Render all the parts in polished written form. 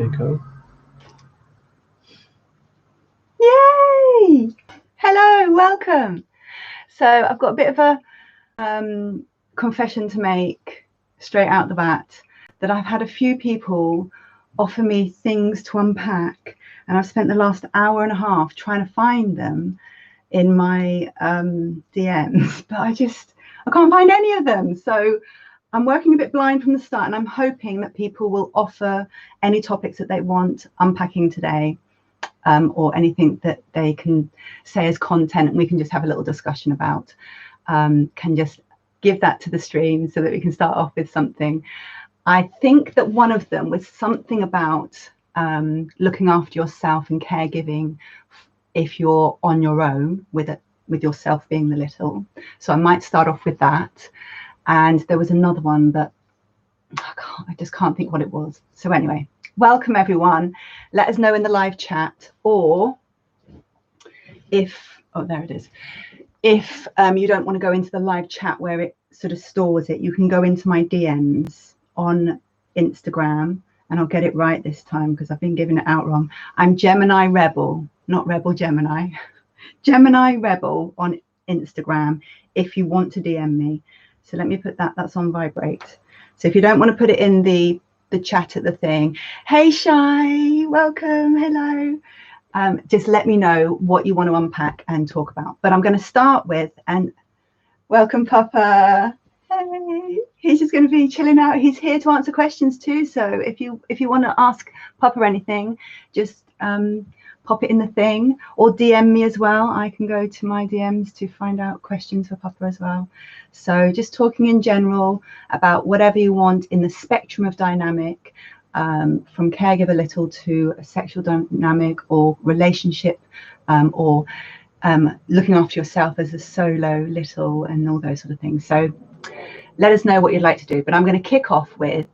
There you go. Yay! Hello, welcome. So I've got a bit of a confession to make straight out the bat, that I've had a few people offer me things to unpack, and I've spent the last hour and a half trying to find them in my DMs, but I can't find any of them. So I'm working a bit blind from the start, and I'm hoping that people will offer any topics that they want unpacking today, or anything that they can say as content, and we can just have a little discussion about. Can just give that to the stream so that we can start off with something. I think that one of them was something about looking after yourself and caregiving if you're on your own, with yourself being the little. So I might start off with that. And there was another one that I just can't think what it was. So anyway, welcome everyone. Let us know in the live chat, or if, oh, there it is. If you don't want to go into the live chat where it sort of stores it, you can go into my DMs on Instagram, and I'll get it right this time because I've been giving it out wrong. I'm Gemini Rebel, not Rebel Gemini. Gemini Rebel on Instagram if you want to DM me. So let me put that's on vibrate. So if you don't want to put it in the chat at the thing, hey Shy, welcome, hello. Just let me know what you want to unpack and talk about. But I'm going to start with, and welcome Papa. Hey, he's just going to be chilling out. He's here to answer questions too. So if you want to ask Papa anything, just pop it in the thing, or DM me as well. I can go to my DMs to find out questions for Papa as well. So just talking in general about whatever you want in the spectrum of dynamic, from caregiver little to a sexual dynamic or relationship, or looking after yourself as a solo little, and all those sort of things. So let us know what you'd like to do. But I'm going to kick off with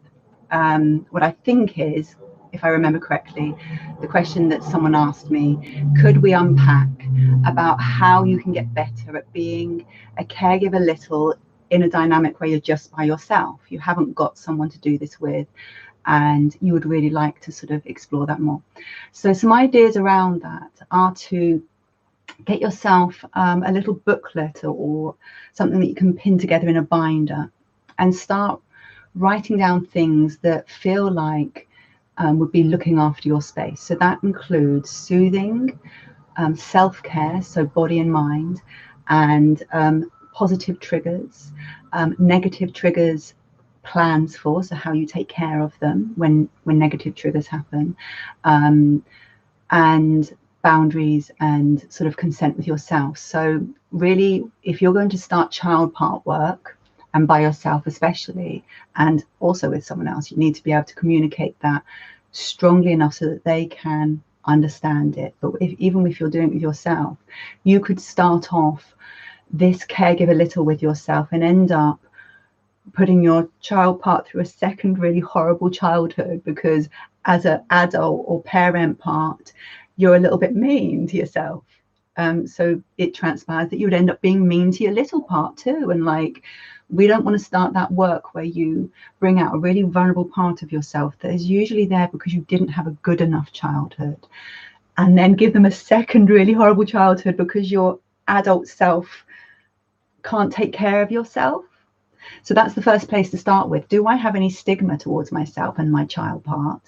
what I think is, if I remember correctly, the question that someone asked me: could we unpack about how you can get better at being a caregiver little in a dynamic where you're just by yourself? You haven't got someone to do this with, and you would really like to sort of explore that more. So some ideas around that are to get yourself a little booklet or something that you can pin together in a binder, and start writing down things that feel like would be looking after your space. So that includes soothing, self-care, so body and mind, and positive triggers, negative triggers, plans for, so how you take care of them when negative triggers happen, and boundaries and sort of consent with yourself. So really, if you're going to start child part work, and by yourself especially, and also with someone else, you need to be able to communicate that strongly enough so that they can understand it. But even if you're doing it with yourself, you could start off this caregiver little with yourself and end up putting your child part through a second really horrible childhood, because as an adult or parent part, you're a little bit mean to yourself. So it transpires that you would end up being mean to your little part too. And like, we don't want to start that work where you bring out a really vulnerable part of yourself that is usually there because you didn't have a good enough childhood, and then give them a second really horrible childhood because your adult self can't take care of yourself. So that's the first place to start with. Do I have any stigma towards myself and my child part?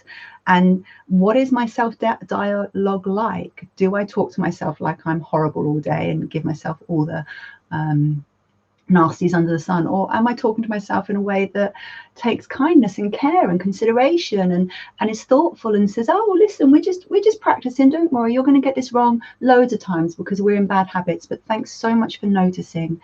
And what is my self-dialogue like? Do I talk to myself like I'm horrible all day and give myself all the nasties under the sun? Or am I talking to myself in a way that takes kindness and care and consideration, and is thoughtful and says, oh, listen, we're just practicing, don't worry, you're going to get this wrong loads of times because we're in bad habits, but thanks so much for noticing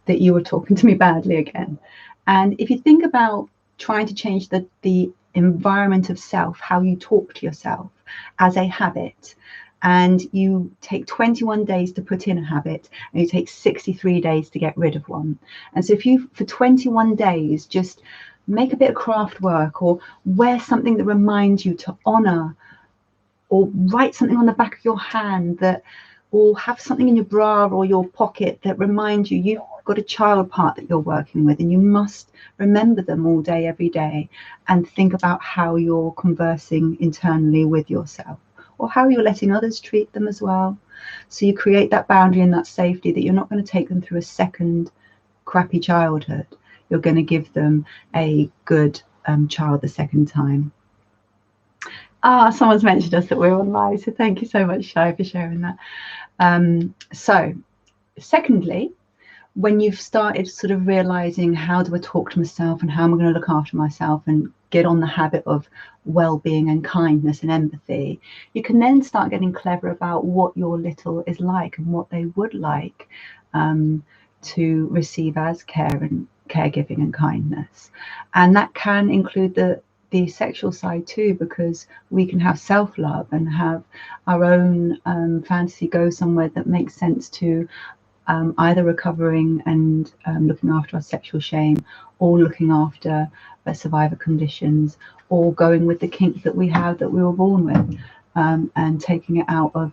that you were talking to me badly again. And if you think about trying to change the environment of self, how you talk to yourself as a habit, and you take 21 days to put in a habit, and you take 63 days to get rid of one. And so if you, for 21 days, just make a bit of craft work, or wear something that reminds you to honor, or write something on the back of your hand that or have something in your bra or your pocket that reminds you you've got a child part that you're working with, and you must remember them all day, every day, and think about how you're conversing internally with yourself, or how you're letting others treat them as well. So you create that boundary and that safety that you're not going to take them through a second crappy childhood. You're going to give them a good child the second time. Someone's mentioned us that we're on live, so thank you so much, Shai, for sharing that. So secondly, when you've started sort of realizing, how do I talk to myself and how am I going to look after myself and get on the habit of well-being and kindness and empathy, you can then start getting clever about what your little is like and what they would like to receive as care and caregiving and kindness. And that can include the sexual side too, because we can have self-love and have our own fantasy go somewhere that makes sense to either recovering and looking after our sexual shame, or looking after survivor conditions, or going with the kink that we have, that we were born with, and taking it out of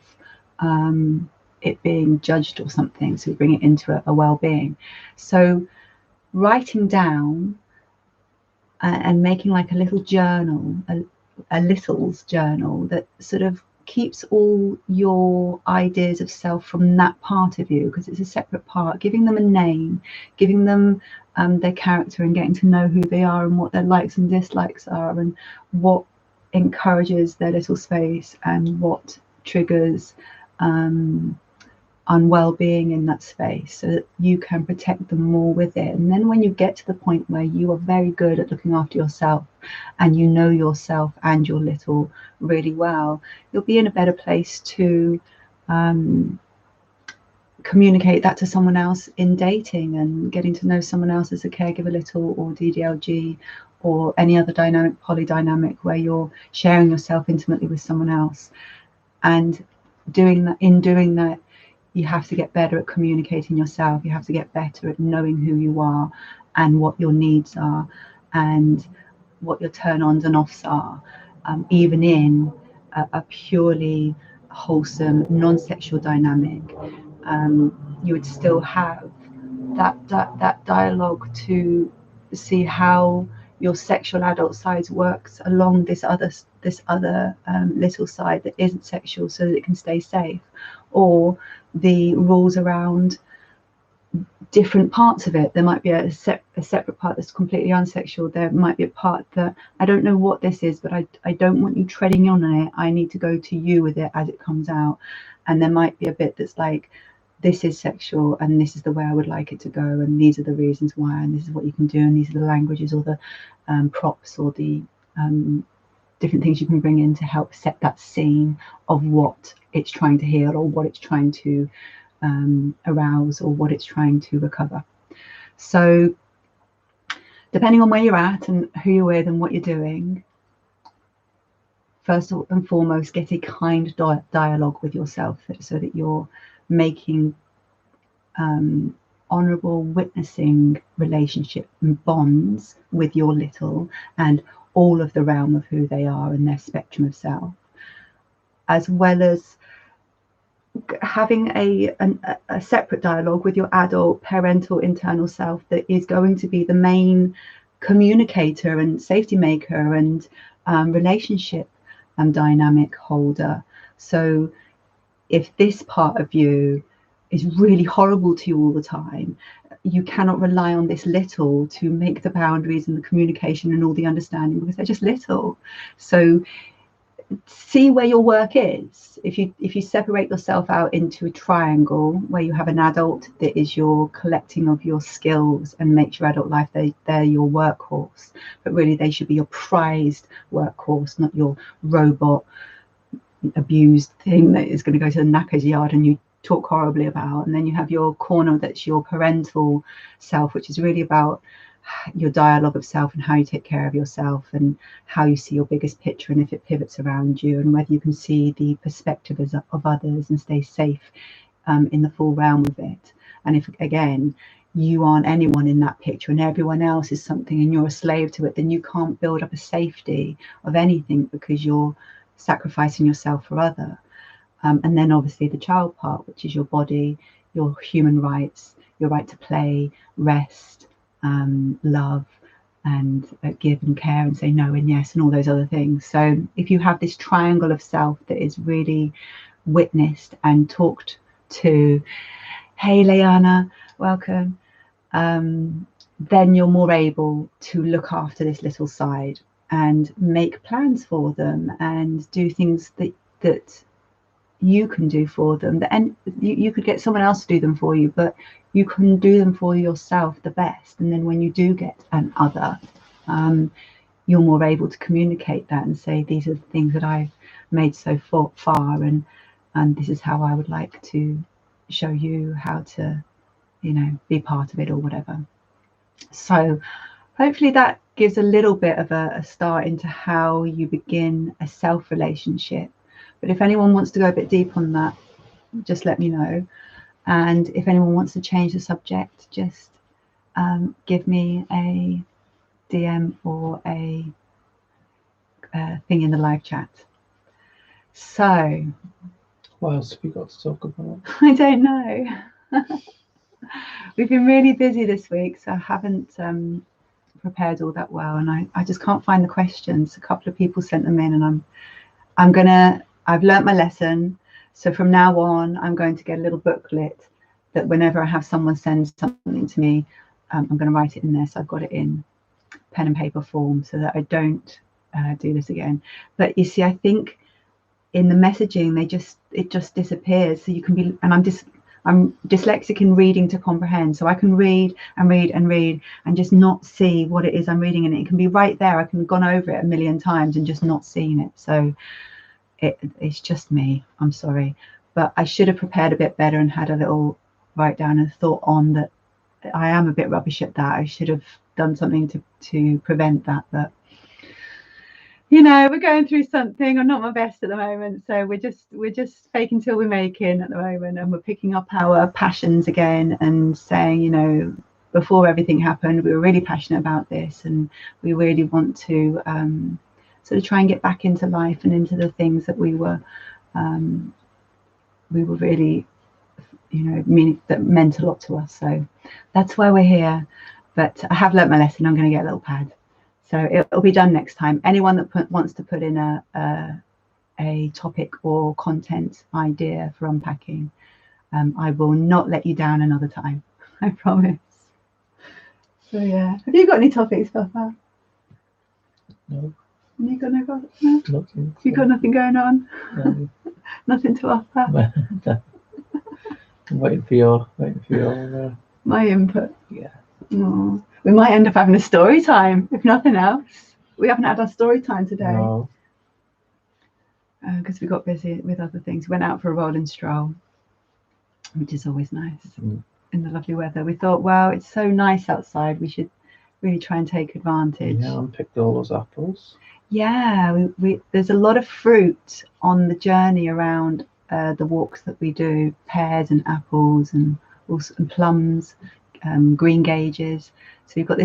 it being judged or something, so we bring it into a well-being. So writing down and making like a little journal, a littles journal that sort of keeps all your ideas of self from that part of you, because it's a separate part, giving them a name, giving them their character, and getting to know who they are and what their likes and dislikes are, and what encourages their little space and what triggers unwell-being in that space, so that you can protect them more with it. And then when you get to the point where you are very good at looking after yourself, and you know yourself and your little really well, you'll be in a better place to communicate that to someone else in dating and getting to know someone else as a caregiver little, or DDLG, or any other dynamic, polydynamic, where you're sharing yourself intimately with someone else. And doing that, you have to get better at communicating yourself. You have to get better at knowing who you are and what your needs are and what your turn-ons and offs are. Even in a purely wholesome, non-sexual dynamic, you would still have that dialogue to see how your sexual adult side works along this other little side that isn't sexual, so that it can stay safe, or the rules around different parts of it. There might be a separate part that's completely unsexual. There might be a part that I don't know what this is, but I don't want you treading on it. I need to go to you with it as it comes out. And there might be a bit that's like, this is sexual and this is the way I would like it to go, and these are the reasons why, and this is what you can do, and these are the languages or the props or the different things you can bring in to help set that scene of what it's trying to heal, or what it's trying to arouse, or what it's trying to recover. So depending on where you're at and who you're with and what you're doing, first and foremost, get a kind dialogue with yourself, so that you're making honorable witnessing relationship and bonds with your little and all of the realm of who they are and their spectrum of self, as well as having a separate dialogue with your adult parental internal self that is going to be the main communicator and safety maker and relationship dynamic holder. So if this part of you is really horrible to you all the time, you cannot rely on this little to make the boundaries and the communication and all the understanding, because they're just little. So see where your work is. If you separate yourself out into a triangle where you have an adult that is your collecting of your skills and makes your adult life, they're your workhorse, but really they should be your prized workhorse, not your robot abused thing that is going to go to the knacker's yard and you talk horribly about. And then you have your corner that's your parental self, which is really about your dialogue of self and how you take care of yourself and how you see your biggest picture, and if it pivots around you, and whether you can see the perspective of others and stay safe in the full realm of it. And if again you aren't anyone in that picture and everyone else is something and you're a slave to it, then you can't build up a safety of anything, because you're sacrificing yourself for other. And then obviously the child part, which is your body, your human rights, your right to play, rest, love, and give and care and say no and yes and all those other things. So if you have this triangle of self that is really witnessed and talked to, hey Leanna, welcome, then you're more able to look after this little side and make plans for them and do things that you can do for them, and you could get someone else to do them for you, but you can do them for yourself the best. And then when you do get an other, you're more able to communicate that and say, these are the things that I've made so far, and this is how I would like to show you how to, you know, be part of it or whatever. So hopefully that gives a little bit of a start into how you begin a self relationship. But if anyone wants to go a bit deep on that, just let me know. And if anyone wants to change the subject, just give me a DM or a thing in the live chat. So what else have you got to talk about? I don't know. We've been really busy this week, so I haven't prepared all that well, and I just can't find the questions. A couple of people sent them in, and I've learnt my lesson. So from now on, I'm going to get a little booklet that whenever I have someone send something to me, I'm going to write it in there. So I've got it in pen and paper form so that I don't do this again. But you see, I think in the messaging, it just disappears. So you can be, and I'm dyslexic in reading to comprehend. So I can read and read and read and just not see what it is I'm reading. And it can be right there. I can have gone over it a million times and just not seen it. So it's just me. I'm sorry. But I should have prepared a bit better and had a little write down and thought on that. I am a bit rubbish at that. I should have done something to prevent that. But you know, we're going through something. I'm not my best at the moment, so we're just faking till we're making at the moment, and we're picking up our passions again and saying, you know, before everything happened, we were really passionate about this, and we really want to sort of try and get back into life and into the things that we were really, you know, that meant a lot to us. So that's why we're here. But I have learnt my lesson. I'm going to get a little pad. So it'll be done next time. Anyone that wants to put in a topic or content idea for unpacking, I will not let you down another time. I promise. So yeah, have you got any topics, Papa? No. You got no? Nothing. You got nothing going on? No. Nothing to offer? I'm waiting for your my input. Yeah. Oh, we might end up having a story time, if nothing else. We haven't had our story time today. No. Because we got busy with other things. We went out for a rolling stroll, which is always nice in the lovely weather. We thought, well, it's so nice outside, we should really try and take advantage. Yeah, and picked all those apples. Yeah, there's a lot of fruit on the journey around the walks that we do, pears and apples and plums, green gages. So we've got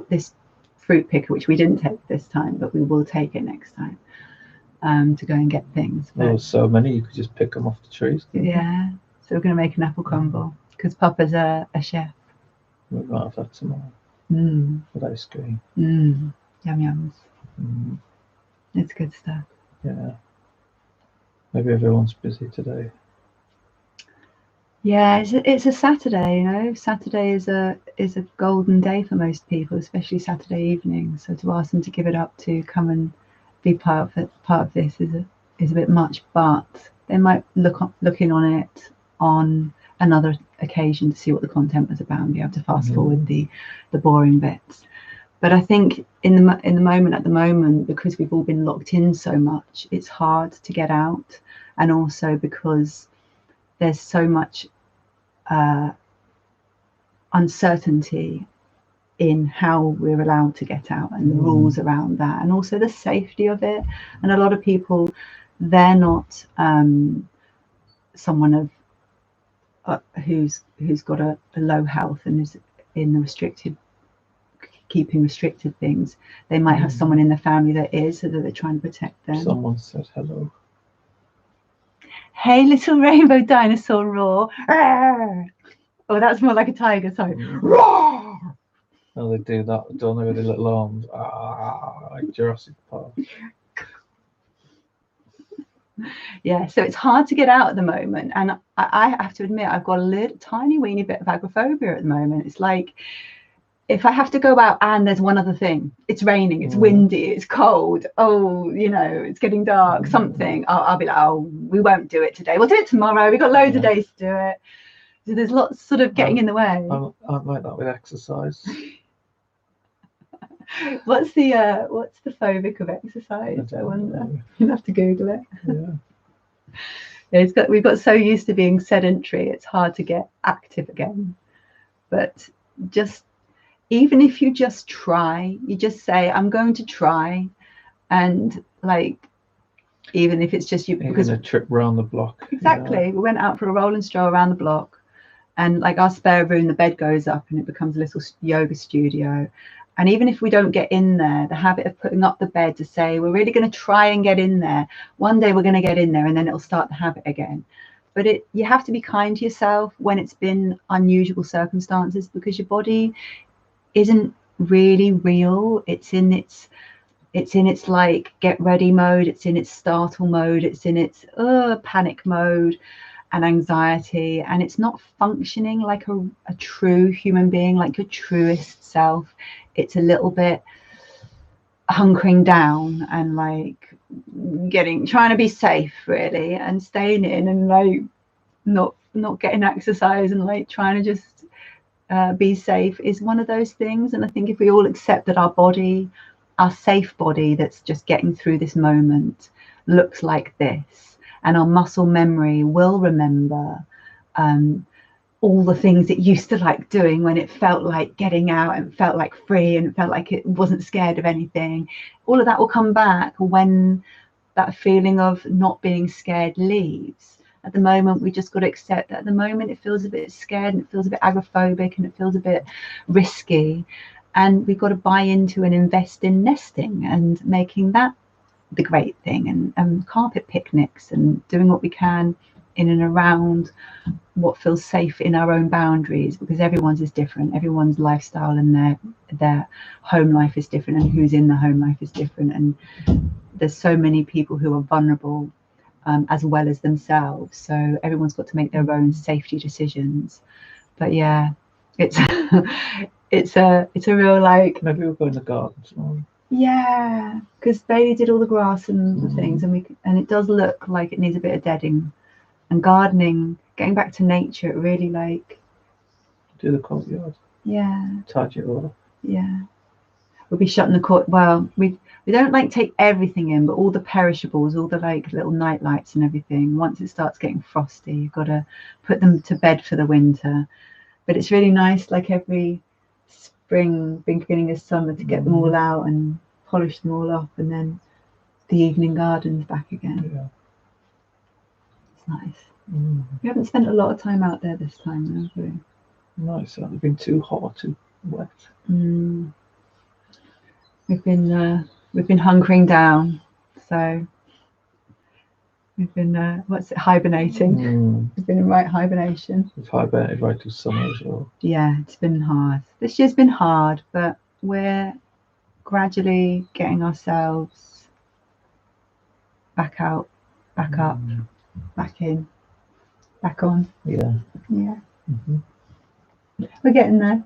this fruit picker, which we didn't take this time, but we will take it next time to go and get things. But, there was so many, you could just pick them off the trees. Yeah, so we're going to make an apple crumble because Papa's a chef. We might have that tomorrow with ice cream. Yum yums. It's good stuff. Yeah. Maybe everyone's busy today. Yeah, it's a Saturday, you know. Saturday is a golden day for most people, especially Saturday evening. So to ask them to give it up to come and be part of this is a bit much. But they might looking on it on another occasion to see what the content was about and be able to fast forward the boring bits. But I think in the moment at the moment, because we've all been locked in so much, it's hard to get out, and also because there's so much uncertainty in how we're allowed to get out and the rules around that, and also the safety of it. And a lot of people, they're not someone of who's got a low health and is in the keeping restricted things. They might have someone in the family that is, so that they're trying to protect them. Someone said hello. Hey, little rainbow dinosaur, roar. Arr! Oh, that's more like a tiger, sorry. Roar! Oh, they do that, don't they, with their little arms? Like Jurassic Park. Yeah, so it's hard to get out at the moment. And I have to admit, I've got a little tiny weeny bit of agoraphobia at the moment. It's like, if I have to go out and there's one other thing, it's raining, it's windy, it's cold, oh, you know, it's getting dark, something, I'll be like, oh, we won't do it today. We'll do it tomorrow. We've got loads of days to do it. So there's lots sort of getting in the way. I'm like that with exercise. What's the phobic of exercise? I wonder. You'll have to Google it. Yeah. We've got so used to being sedentary, it's hard to get active again. But just, even if you just try, you just say, I'm going to try, and like, even if it's just you, because a trip around the block. Exactly. We went out for a roll and stroll around the block, and like our spare room, the bed goes up and it becomes a little yoga studio. And even if we don't get in there, the habit of putting up the bed to say, we're really going to try and get in there. One day we're going to get in there, and then it'll start the habit again. But you have to be kind to yourself when it's been unusual circumstances, because your body isn't really real. It's in its like get ready mode, it's in its startle mode, it's in its panic mode and anxiety, and it's not functioning like a true human being, like your truest self. It's a little bit hunkering down and like trying to be safe really, and staying in, and like not getting exercise, and like trying to just be safe is one of those things. And I think if we all accept that our safe body that's just getting through this moment looks like this, and our muscle memory will remember all the things it used to like doing when it felt like getting out and felt like free and felt like it wasn't scared of anything, all of that will come back when that feeling of not being scared leaves. At the moment, we just got to accept that at the moment it feels a bit scared and it feels a bit agoraphobic and it feels a bit risky. And we've got to buy into and invest in nesting and making that the great thing, and carpet picnics and doing what we can in and around what feels safe in our own boundaries, because everyone's is different. Everyone's lifestyle and their home life is different, and who's in the home life is different. And there's so many people who are vulnerable as well as themselves. So everyone's got to make their own safety decisions. But yeah, it's it's a real like. Maybe we'll go in the garden tomorrow. Yeah, because Bailey did all the grass and the things, and it does look like it needs a bit of deading. And gardening, getting back to nature, it really like. Do the courtyard. Yeah. Tidy it all up. Yeah. We'll be shutting the court. Well, we don't like take everything in, but all the perishables, all the like little night lights and everything. Once it starts getting frosty, you've got to put them to bed for the winter. But it's really nice, like every spring, beginning of summer, to get them all out and polish them all up, and then the evening garden's back again. Yeah. It's nice. We haven't spent a lot of time out there this time, have we? No, it's not been too hot or too wet. We've been hunkering down, so we've been hibernating. We've been in right hibernation. We've hibernated right through summer as well. Yeah, it's been hard. This year's been hard, but we're gradually getting ourselves back out, back up, back in, back on. Yeah. We're getting there.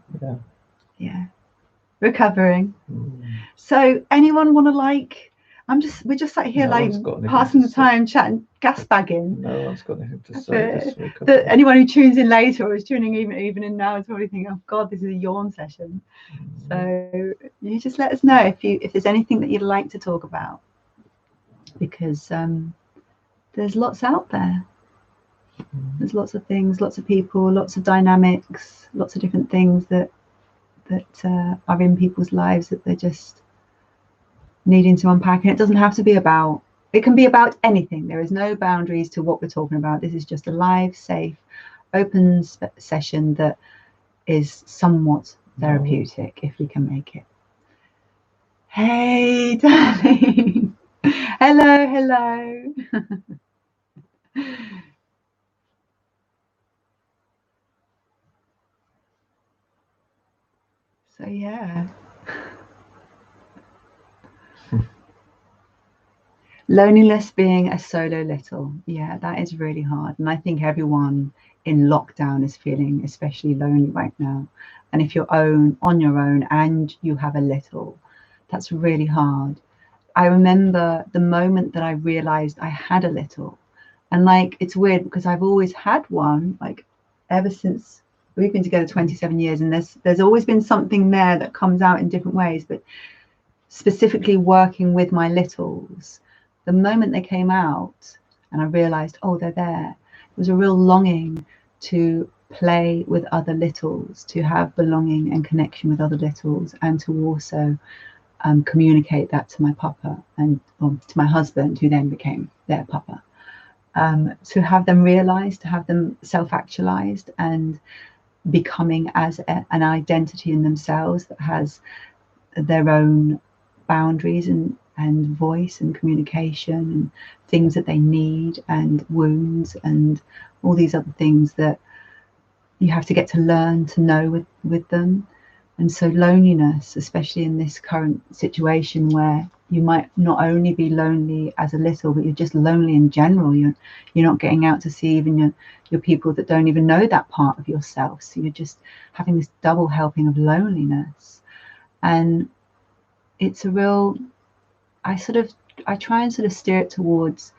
Yeah. Recovering. So anyone want to like, we're just sat here like passing the time, chatting, gas bagging. No one's got anything to say. Anyone who tunes in later or is tuning even in now is probably thinking, oh God, this is a yawn session. So you just let us know if there's anything that you'd like to talk about, because there's lots out there. There's lots of things, lots of people, lots of dynamics, lots of different things that are in people's lives that they're just needing to unpack. And it doesn't have to be about, it can be about anything. There is no boundaries to what we're talking about. This is just a live, safe, open session that is somewhat therapeutic, if we can make it. Hey, darling. Hello. So yeah. Loneliness being a solo little, yeah, that is really hard. And I think everyone in lockdown is feeling especially lonely right now. And if you're on your own and you have a little, that's really hard. I remember the moment that I realized I had a little, and like it's weird because I've always had one, like ever since we've been together 27 years, and there's always been something there that comes out in different ways. But specifically working with my littles, the moment they came out and I realized, oh, they're there, it was a real longing to play with other littles, to have belonging and connection with other littles, and to also communicate that to my papa and to my husband, who then became their papa. To have them realized, to have them self-actualized and becoming as an identity in themselves that has their own boundaries and voice and communication and things that they need and wounds and all these other things that you have to get to learn to know with them. And so loneliness, especially in this current situation where you might not only be lonely as a little, but you're just lonely in general. You're not getting out to see even your people that don't even know that part of yourself. So you're just having this double helping of loneliness. And it's a real, I try and sort of steer it towards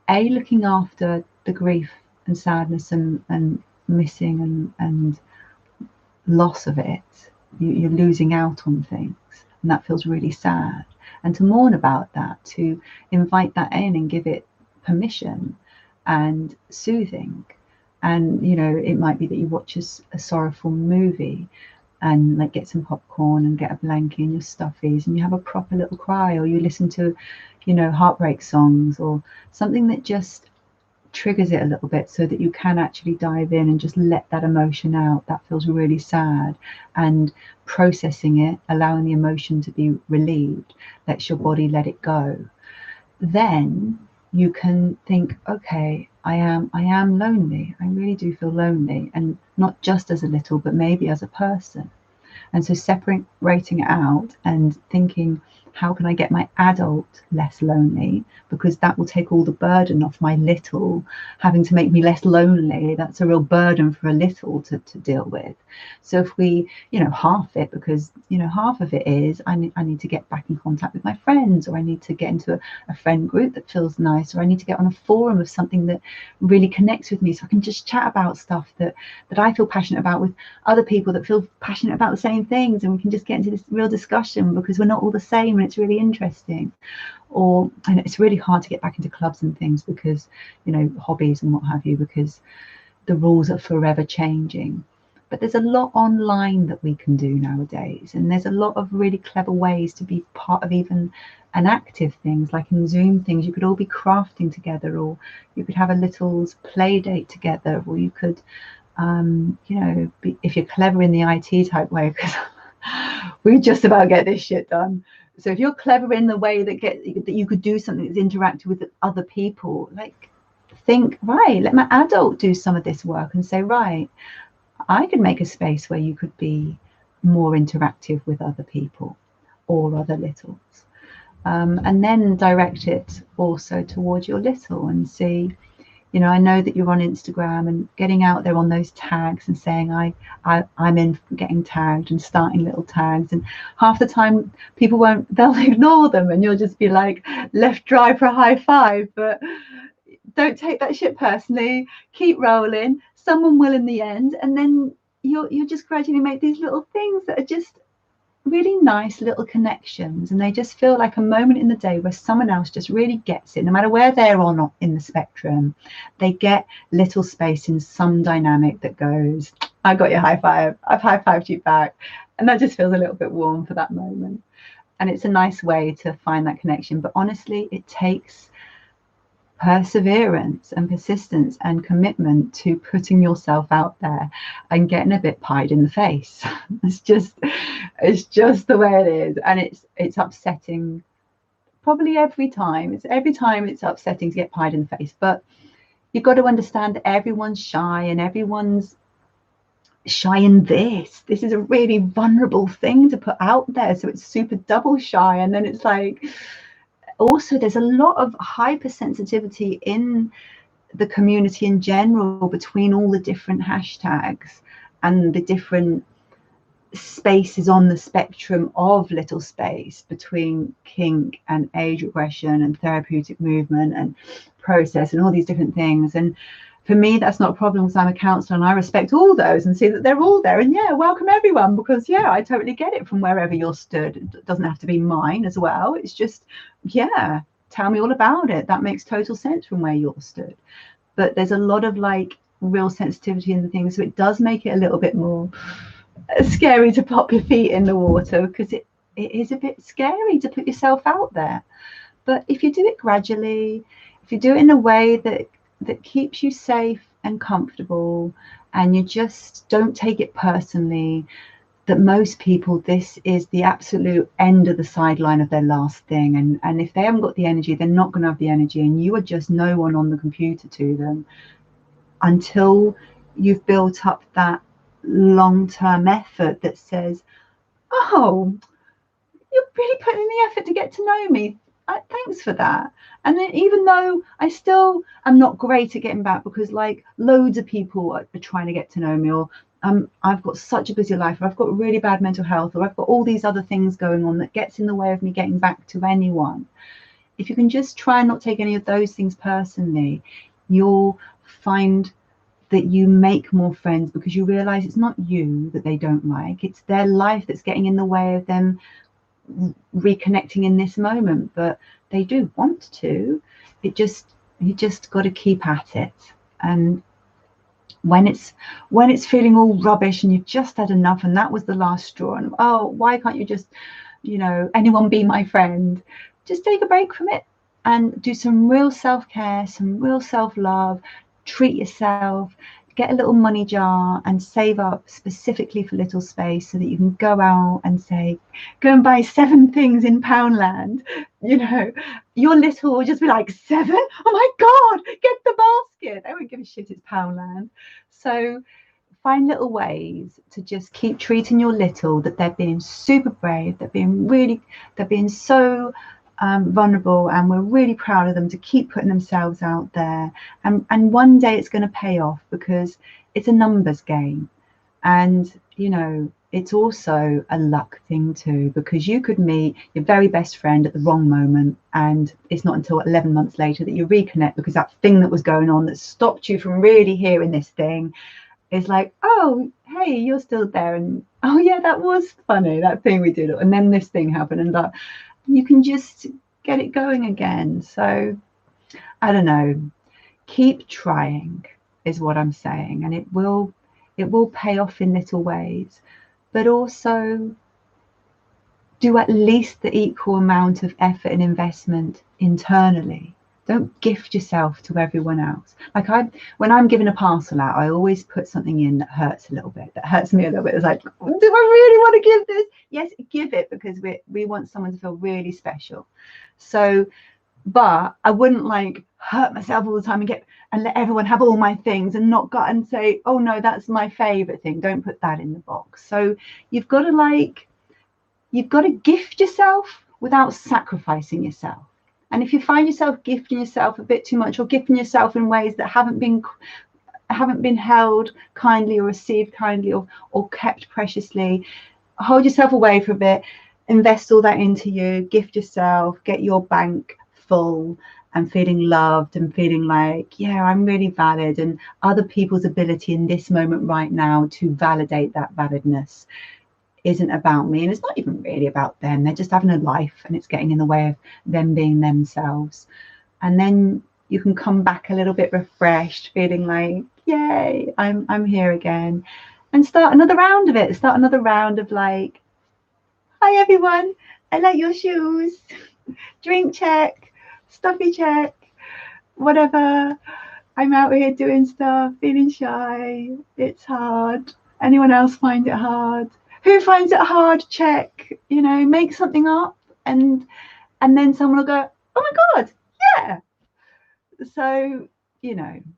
looking after the grief and sadness and missing and loss of it. You're losing out on things, and that feels really sad. And to mourn about that, to invite that in and give it permission and soothing. And it might be that you watch a sorrowful movie and like get some popcorn and get a blanket and your stuffies and you have a proper little cry, or you listen to heartbreak songs or something that just triggers it a little bit so that you can actually dive in and just let that emotion out that feels really sad, and processing it, allowing the emotion to be relieved, lets your body let it go. Then you can think, okay, I am lonely. I really do feel lonely, and not just as a little, but maybe as a person. And so separating it out and thinking, how can I get my adult less lonely? Because that will take all the burden off my little having to make me less lonely. That's a real burden for a little to deal with. So if we, half it, because, half of it is I need to get back in contact with my friends, or I need to get into a friend group that feels nice, or I need to get on a forum of something that really connects with me so I can just chat about stuff that I feel passionate about with other people that feel passionate about the same things, and we can just get into this real discussion because we're not all the same and it's really interesting. Or and it's really hard to get back into clubs and things because hobbies and what have you, because the rules are forever changing. But there's a lot online that we can do nowadays, and there's a lot of really clever ways to be part of even an active things, like in Zoom things. You could all be crafting together, or you could have a little play date together, or you could if you're clever in the IT type way, because we just about get this shit done. So if you're clever in the way that you could do something that's interactive with other people, like think, right, let my adult do some of this work and say, right, I could make a space where you could be more interactive with other people or other littles. And then direct it also towards your little and see, I know that you're on Instagram, and getting out there on those tags and saying I'm in, getting tagged and starting little tags, and half the time they'll ignore them and you'll just be like left dry for a high five. But don't take that shit personally, keep rolling, someone will in the end, and then you'll just gradually make these little things that are just really nice little connections, and they just feel like a moment in the day where someone else just really gets it, no matter where they're or not in the spectrum. They get little space in some dynamic that goes, I got your high five, I've high-fived you back, and that just feels a little bit warm for that moment. And it's a nice way to find that connection. But honestly, it takes perseverance and persistence and commitment to putting yourself out there and getting a bit pied in the face. It's just the way it is, and it's upsetting probably every time. It's upsetting to get pied in the face, but you've got to understand that everyone's shy and everyone's shy in this. This is a really vulnerable thing to put out there. So it's super double shy. And then it's like, also there's a lot of hypersensitivity in the community in general between all the different hashtags and the different spaces on the spectrum of little space between kink and age regression and therapeutic movement and process and all these different things. And for me, that's not a problem because I'm a counsellor and I respect all those and see that they're all there. And yeah, welcome everyone, because yeah, I totally get it from wherever you're stood. It doesn't have to be mine as well. It's just, yeah, tell me all about it. That makes total sense from where you're stood. But there's a lot of like real sensitivity in the thing. So it does make it a little bit more scary to pop your feet in the water, because it is a bit scary to put yourself out there. But if you do it gradually, if you do it in a way that keeps you safe and comfortable, and you just don't take it personally, that most people, this is the absolute end of the sideline of their last thing, and if they haven't got the energy, they're not going to have the energy, and you are just no one on the computer to them until you've built up that long-term effort that says, oh, you're really putting in the effort to get to know me, thanks for that. And then even though I still am not great at getting back, because like loads of people are trying to get to know me, or I've got such a busy life, or I've got really bad mental health, or I've got all these other things going on that gets in the way of me getting back to anyone. If you can just try and not take any of those things personally, you'll find that you make more friends, because you realize it's not you that they don't like, it's their life that's getting in the way of them reconnecting in this moment. But they do want to. You just got to keep at it. And when it's feeling all rubbish and you've just had enough and that was the last straw, and oh, why can't you just, anyone be my friend, just take a break from it and do some real self-care, some real self-love. Treat yourself, get a little money jar and save up specifically for little space, so that you can go out and say, go and buy 7 things in Poundland. Your little will just be like, 7? Oh my God, get the basket. They won't give a shit, it's Poundland. So find little ways to just keep treating your little, that they're being super brave, they're being so vulnerable, and we're really proud of them to keep putting themselves out there, and one day it's going to pay off, because it's a numbers game. And it's also a luck thing too, because you could meet your very best friend at the wrong moment, and it's not until 11 months later that you reconnect, because that thing that was going on that stopped you from really hearing this thing is like, oh hey, you're still there, and oh yeah, that was funny, that thing we did, and then this thing happened, and that you can just get it going again. So I don't know, keep trying is what I'm saying, and it will pay off in little ways, but also do at least the equal amount of effort and investment internally. Don't gift yourself to everyone else. Like when I'm giving a parcel out, I always put something in that hurts a little bit, that hurts me a little bit. It's like, do I really want to give this? Yes, give it, because we want someone to feel really special. So, but I wouldn't like hurt myself all the time and let everyone have all my things and not go and say, oh no, that's my favorite thing. Don't put that in the box. So you've got to gift yourself without sacrificing yourself. And if you find yourself gifting yourself a bit too much, or gifting yourself in ways that haven't been held kindly, or received kindly, or kept preciously, hold yourself away for a bit, invest all that into you, gift yourself, get your bank full and feeling loved, and feeling like, yeah, I'm really valid, and other people's ability in this moment right now to validate that validness isn't about me, and it's not even really about them. They're just having a life, and it's getting in the way of them being themselves. And then you can come back a little bit refreshed, feeling like, yay, I'm here again, and start another round of it. Start another round of like, hi everyone, I like your shoes, drink check, stuffy check, whatever. I'm out here doing stuff, feeling shy, it's hard. Anyone else find it hard? Who finds it hard? Check, make something up, and then someone will go, oh my God, yeah. So,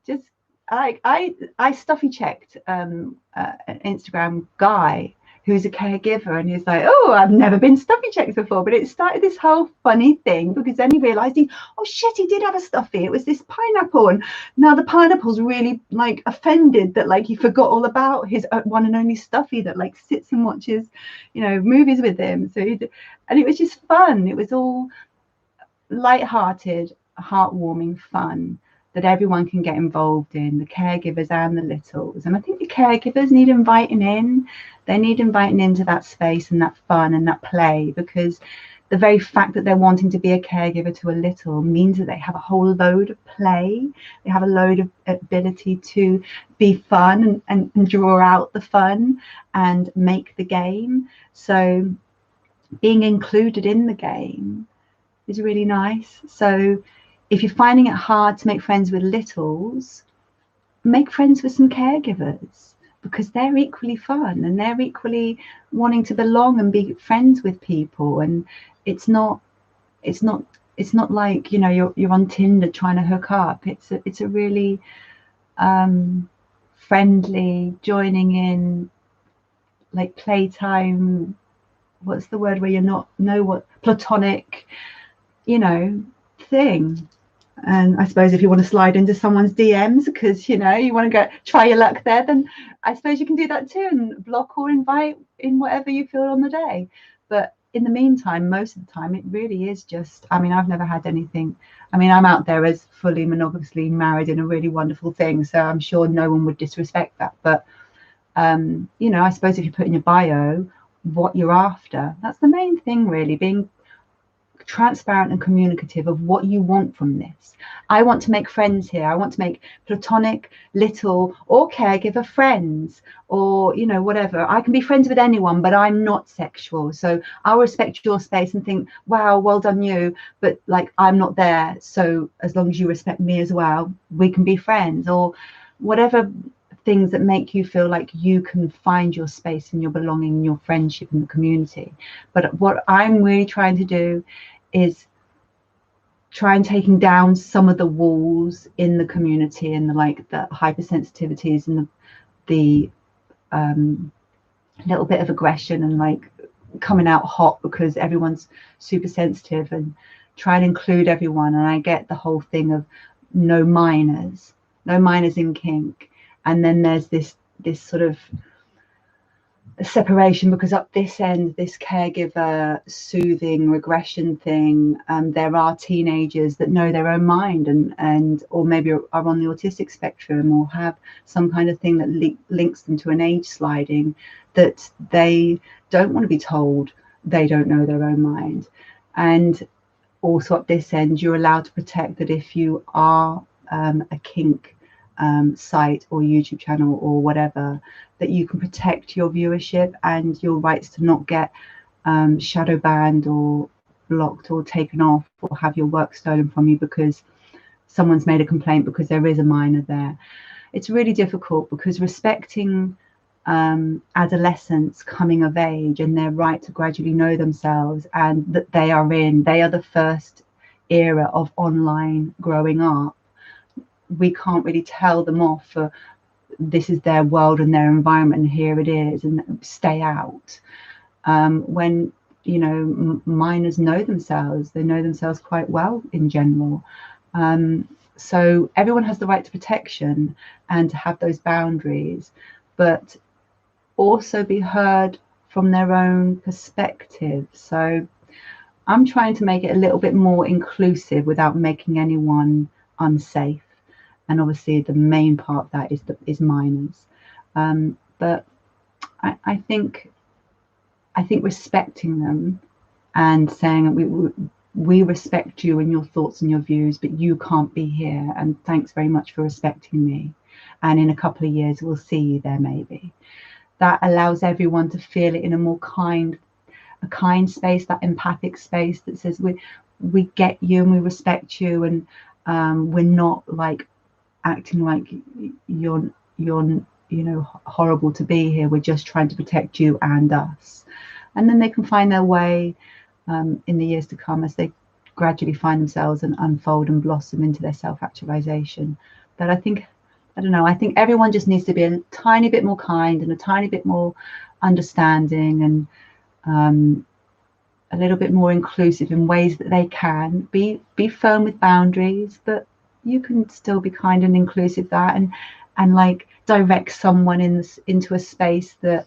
just I stuffy checked an Instagram guy who's a caregiver, and he's like, oh, I've never been stuffy checked before, but it started this whole funny thing because then he realized oh shit, he did have a stuffy. It was this pineapple, and now the pineapple's really like offended that like he forgot all about his one and only stuffy that like sits and watches, you know, movies with him. So and it was just fun. It was all light-hearted, heartwarming fun that everyone can get involved in, the caregivers and the littles. And I think the caregivers need inviting in. They need inviting into that space and that fun and that play, because the very fact that they're wanting to be a caregiver to a little means that they have a whole load of play. They have a load of ability to be fun and draw out the fun and make the game. So being included in the game is really nice. So if you're finding it hard to make friends with littles, make friends with some caregivers, because they're equally fun and they're equally wanting to belong and be friends with people. And it's not like, you know, you're on Tinder trying to hook up. It's a really friendly, joining in, like playtime, what's the word where you're not platonic, you know, thing. And I suppose if you want to slide into someone's DMs because, you know, you want to go try your luck there, then I suppose you can do that too, and block or invite in whatever you feel on the day. But in the meantime, most of the time, it really is just, I mean, I've never had anything. I mean, I'm out there as fully monogamously married in a really wonderful thing, so I'm sure no one would disrespect that. But, you know, I suppose if you put in your bio what you're after, that's the main thing, really, being transparent and communicative of what you want from this. I want to make friends here. I want to make platonic, little, or caregiver friends, or, you know, whatever. I can be friends with anyone, but I'm not sexual. So I'll respect your space and think, wow, well done you. But like, I'm not there. So as long as you respect me as well, we can be friends, or whatever things that make you feel like you can find your space and your belonging and your friendship in the community. But what I'm really trying to do is try and taking down some of the walls in the community, and the hypersensitivities and the little bit of aggression and like coming out hot because everyone's super sensitive, and try and include everyone. And I get the whole thing of no minors in kink, and then there's this sort of separation, because up this end, this caregiver soothing regression thing, there are teenagers that know their own mind and or maybe are on the autistic spectrum, or have some kind of thing that links them to an age sliding, that they don't want to be told they don't know their own mind. And also up this end, you're allowed to protect that if you are a kink site or YouTube channel or whatever, that you can protect your viewership and your rights to not get shadow banned or blocked or taken off or have your work stolen from you because someone's made a complaint because there is a minor there. It's really difficult, because respecting adolescents coming of age and their right to gradually know themselves, and that they are the first era of online growing up. We can't really tell them off for this is their world and their environment, and here it is, and stay out. When, you know, minors know themselves, they know themselves quite well in general. So everyone has the right to protection and to have those boundaries, but also be heard from their own perspective. So I'm trying to make it a little bit more inclusive without making anyone unsafe. And obviously the main part of that is minors. But I think respecting them and saying we respect you and your thoughts and your views, but you can't be here, and thanks very much for respecting me, and in a couple of years we'll see you there maybe. That allows everyone to feel it in a more kind space, that empathic space that says we get you and we respect you, and we're not like acting like you're you know horrible to be here. We're just trying to protect you and us. And then they can find their way in the years to come as they gradually find themselves and unfold and blossom into their self-actualization. But I think I don't know, I think everyone just needs to be a tiny bit more kind and a tiny bit more understanding, and a little bit more inclusive in ways that they can be firm with boundaries, but you can still be kind and inclusive and like direct someone into a space that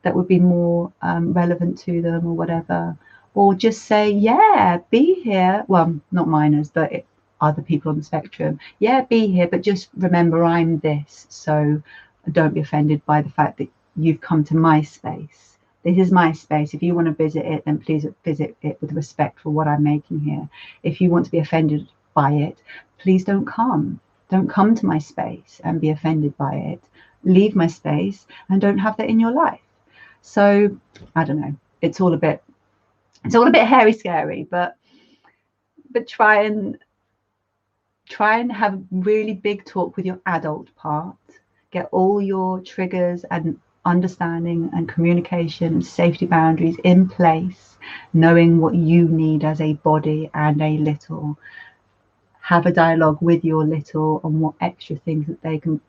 would be more relevant to them or whatever, or just say, yeah, be here. Well, not minors, but other people on the spectrum. Yeah, be here, but just remember I'm this, so don't be offended by the fact that you've come to my space. This is my space. If you want to visit it, then please visit it with respect for what I'm making here. If you want to be offended by it, please don't come. Don't come to my space and be offended by it. Leave my space and don't have that in your life. So I don't know. It's all a bit hairy scary, but try and have a really big talk with your adult part. Get all your triggers and understanding and communication and safety boundaries in place, knowing what you need as a body and a little. Have a dialogue with your little on what extra things that they can,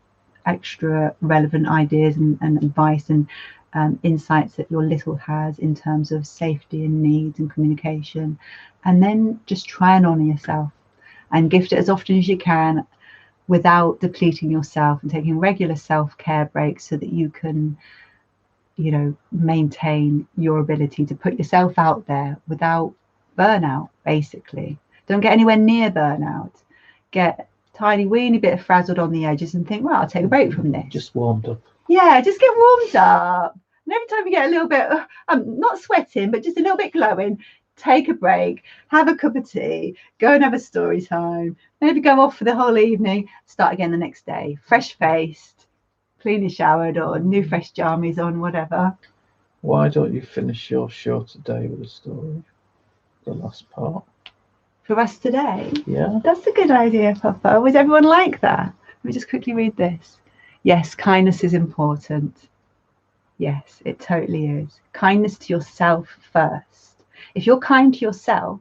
extra relevant ideas and advice and insights that your little has in terms of safety and needs and communication. And then just try and honor yourself and gift it as often as you can without depleting yourself, and taking regular self-care breaks so that you can, you know, maintain your ability to put yourself out there without burnout. Basically, don't get anywhere near burnout. Get tiny weeny bit frazzled on the edges and think, well, I'll take a break from this. Just warmed up. Yeah, just get warmed up. And every time you get a little bit, not sweating, but just a little bit glowing, take a break, have a cup of tea, go and have a story time, maybe go off for the whole evening, start again the next day, fresh faced, cleanly showered, or new fresh jammies on, whatever. Why don't you finish your show today with a story? The last part. For us today? Yeah. That's a good idea, Papa. Would everyone like that? Let me just quickly read this. Yes, kindness is important. Yes, it totally is. Kindness to yourself first. If you're kind to yourself,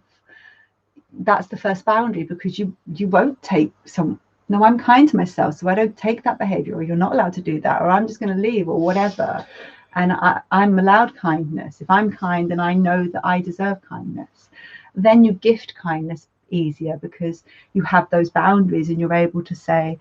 that's the first boundary, because you won't take no, I'm kind to myself, so I don't take that behavior, or you're not allowed to do that, or I'm just going to leave, or whatever. And I'm allowed kindness. If I'm kind, then I know that I deserve kindness. Then you gift kindness easier, because you have those boundaries and you're able to say,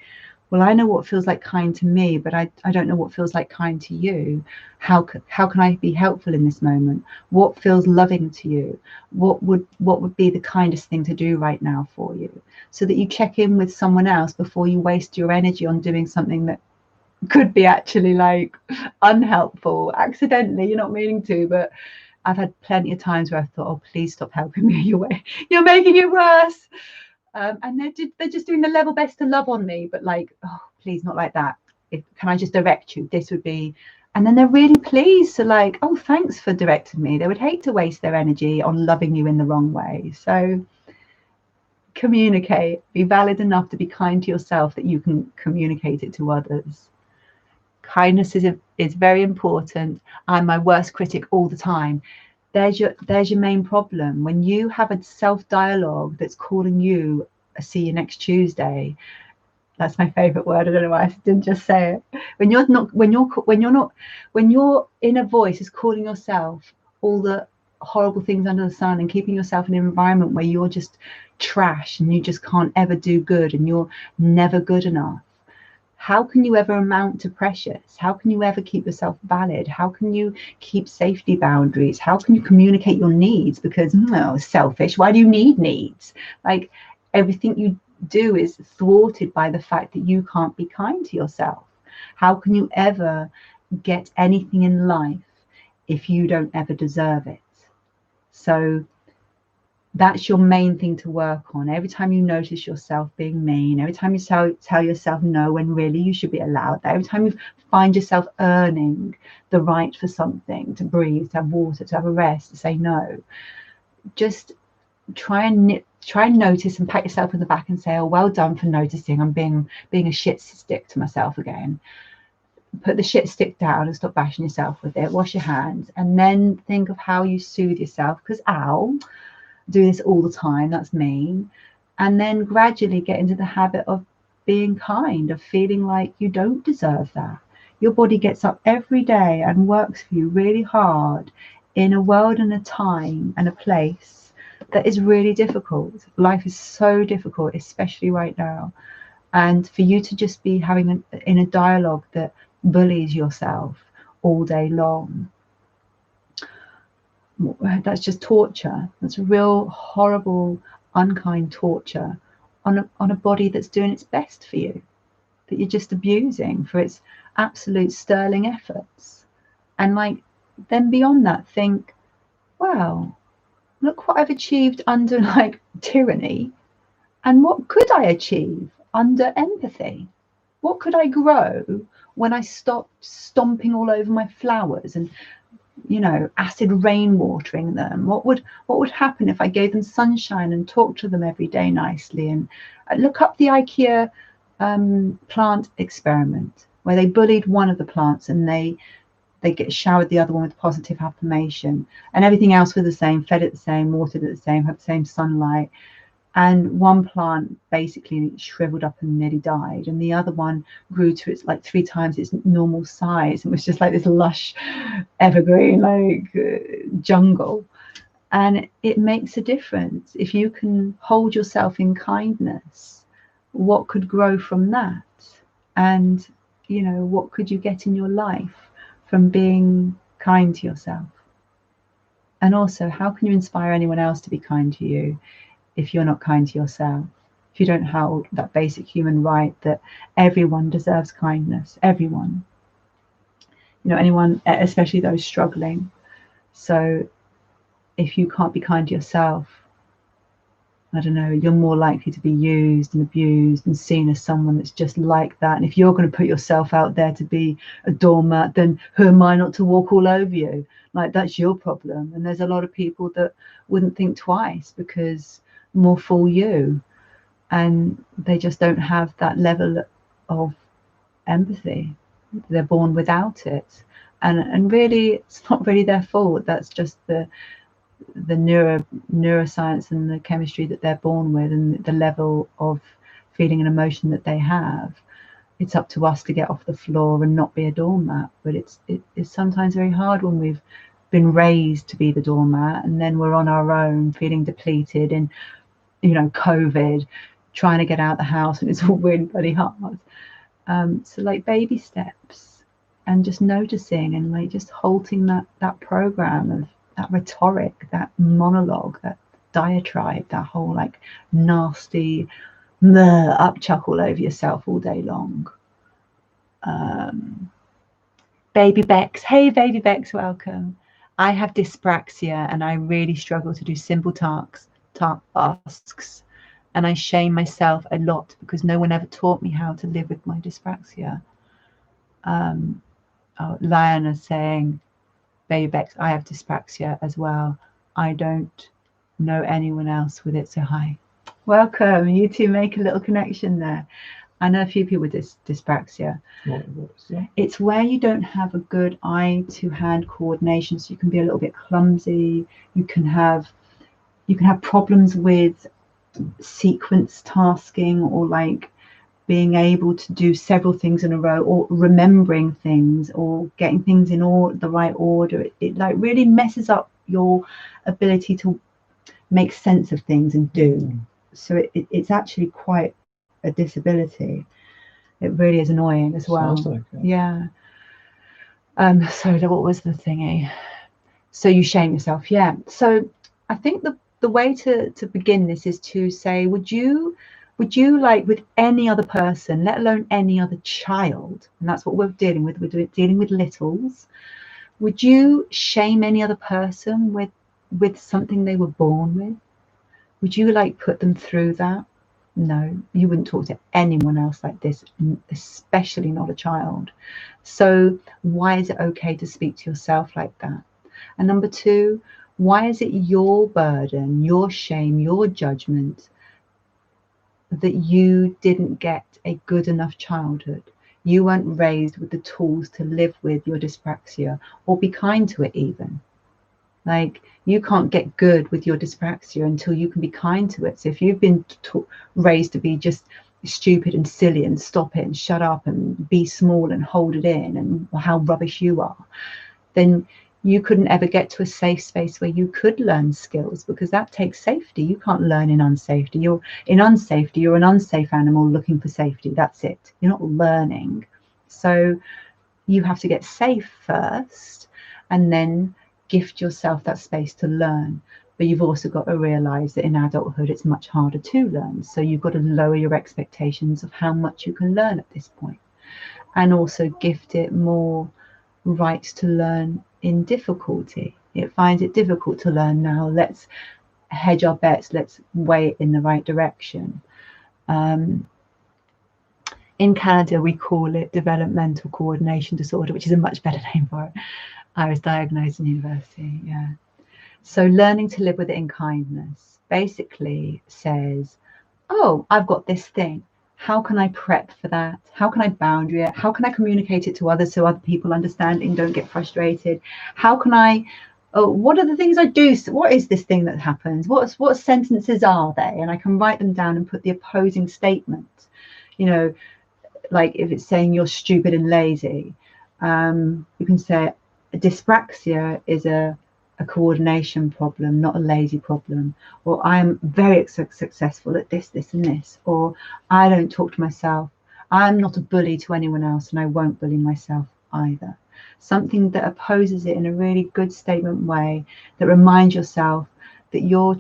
well, I know what feels like kind to me, but I don't know what feels like kind to you. How can I be helpful in this moment? What feels loving to you? What would be the kindest thing to do right now for you? So that you check in with someone else before you waste your energy on doing something that could be actually like unhelpful, accidentally, you're not meaning to. But I've had plenty of times where I thought, oh, please stop helping me. You're making it worse. And they're just doing the level best to love on me, but like, oh, please, not like that. Can I just direct you? This would be, and then they're really pleased to like, oh, thanks for directing me. They would hate to waste their energy on loving you in the wrong way. So communicate, be valid enough to be kind to yourself that you can communicate it to others. Kindness is very important. I'm my worst critic all the time. There's your main problem. When you have a self-dialogue that's calling you a see you next Tuesday, that's my favorite word. I don't know why I didn't just say it. When your inner voice is calling yourself all the horrible things under the sun and keeping yourself in an environment where you're just trash and you just can't ever do good and you're never good enough, how can you ever amount to precious? How can you ever keep yourself valid? How can you keep safety boundaries? How can you communicate your needs? Because selfish, why do you need needs? Like, everything you do is thwarted by the fact that you can't be kind to yourself. How can you ever get anything in life if you don't ever deserve it? So that's your main thing to work on. Every time you notice yourself being mean, every time you tell yourself no when really you should be allowed that, every time you find yourself earning the right for something, to breathe, to have water, to have a rest, to say no, just try and notice and pat yourself on the back and say, oh, well done for noticing. I'm being a shit stick to myself again. Put the shit stick down and stop bashing yourself with it. Wash your hands and then think of how you soothe yourself, because do this all the time, that's mean. And then gradually get into the habit of being kind, of feeling like you don't deserve that. Your body gets up every day and works for you really hard in a world and a time and a place that is really difficult. Life is so difficult, especially right now. And for you to just be having in a dialogue that bullies yourself all day long, that's just torture. That's real horrible, unkind torture on a body that's doing its best for you, that you're just abusing for its absolute sterling efforts. And like, then beyond that, think, wow, look what I've achieved under like tyranny, and what could I achieve under empathy? What could I grow when I stopped stomping all over my flowers and, you know, acid rain watering them? What would happen if I gave them sunshine and talked to them every day nicely? And look up the IKEA plant experiment, where they bullied one of the plants and they get showered the other one with positive affirmation, and everything else was the same, fed it the same, watered it the same, had the same sunlight. And one plant basically shriveled up and nearly died, and the other one grew to its like 3 times its normal size and was just like this lush evergreen like jungle. And it makes a difference. If you can hold yourself in kindness, what could grow from that? And, you know, what could you get in your life from being kind to yourself? And also, how can you inspire anyone else to be kind to you if you're not kind to yourself? If you don't hold that basic human right that everyone deserves kindness, everyone, you know, anyone, especially those struggling. So if you can't be kind to yourself, I don't know, you're more likely to be used and abused and seen as someone that's just like that. And if you're going to put yourself out there to be a doormat, then who am I not to walk all over you? Like, that's your problem. And there's a lot of people that wouldn't think twice, because more fool you, and they just don't have that level of empathy. They're born without it, and really it's not really their fault. That's just the neuroscience and the chemistry that they're born with, and the level of feeling and emotion that they have. It's up to us to get off the floor and not be a doormat. But it's sometimes very hard when we've been raised to be the doormat, and then we're on our own feeling depleted and, you know, COVID, trying to get out the house, and it's all really bloody hard. So like baby steps, and just noticing and like just halting that program of that rhetoric, that monologue, that diatribe, that whole like nasty upchuck all over yourself all day long. Baby Bex, hey baby Bex, welcome. I have dyspraxia and I really struggle to do simple tasks, and I shame myself a lot because no one ever taught me how to live with my dyspraxia. Lion is saying, Baby Bex, I have dyspraxia as well. I don't know anyone else with it, so hi. Welcome. You two make a little connection there. I know a few people with dyspraxia. It's where you don't have a good eye-to-hand coordination, so you can be a little bit clumsy. You can have problems with sequence tasking, or like being able to do several things in a row, or remembering things, or getting things in the right order. It like really messes up your ability to make sense of things and do. So it's actually quite a disability. It really is annoying as well. Like yeah. So what was the thingy? So you shame yourself. Yeah. So I think the way to begin this is to say, would you like with any other person, let alone any other child, and that's what we're dealing with, we're dealing with littles, would you shame any other person with something they were born with? Would you like put them through that? No, you wouldn't talk to anyone else like this, especially not a child. So why is it okay to speak to yourself like that? And number 2, why is it your burden, your shame, your judgment that you didn't get a good enough childhood? You weren't raised with the tools to live with your dyspraxia, or be kind to it even. Like, you can't get good with your dyspraxia until you can be kind to it. So if you've been raised to be just stupid and silly and stop it and shut up and be small and hold it in and how rubbish you are, then you couldn't ever get to a safe space where you could learn skills, because that takes safety. You can't learn in unsafety. You're in unsafety, you're an unsafe animal looking for safety. That's it. You're not learning. So you have to get safe first and then gift yourself that space to learn. But you've also got to realize that in adulthood it's much harder to learn. So you've got to lower your expectations of how much you can learn at this point, and also gift it more rights to learn in difficulty. It finds it difficult to learn now. Let's hedge our bets. Let's weigh it in the right direction. In Canada, we call it developmental coordination disorder, which is a much better name for it. I was diagnosed in university, yeah. So learning to live with it in kindness basically says, oh, I've got this thing. How can I prep for that? How can I boundary it? How can I communicate it to others so other people understand it and don't get frustrated? How can I, what are the things I do? What is this thing that happens? What sentences are they? And I can write them down and put the opposing statement. You know, like if it's saying you're stupid and lazy, you can say dyspraxia is a coordination problem, not a lazy problem. Or I'm very successful at this, this and this. Or I don't talk to myself. I'm not a bully to anyone else, and I won't bully myself either. Something that opposes it in a really good statement way, that reminds yourself that you're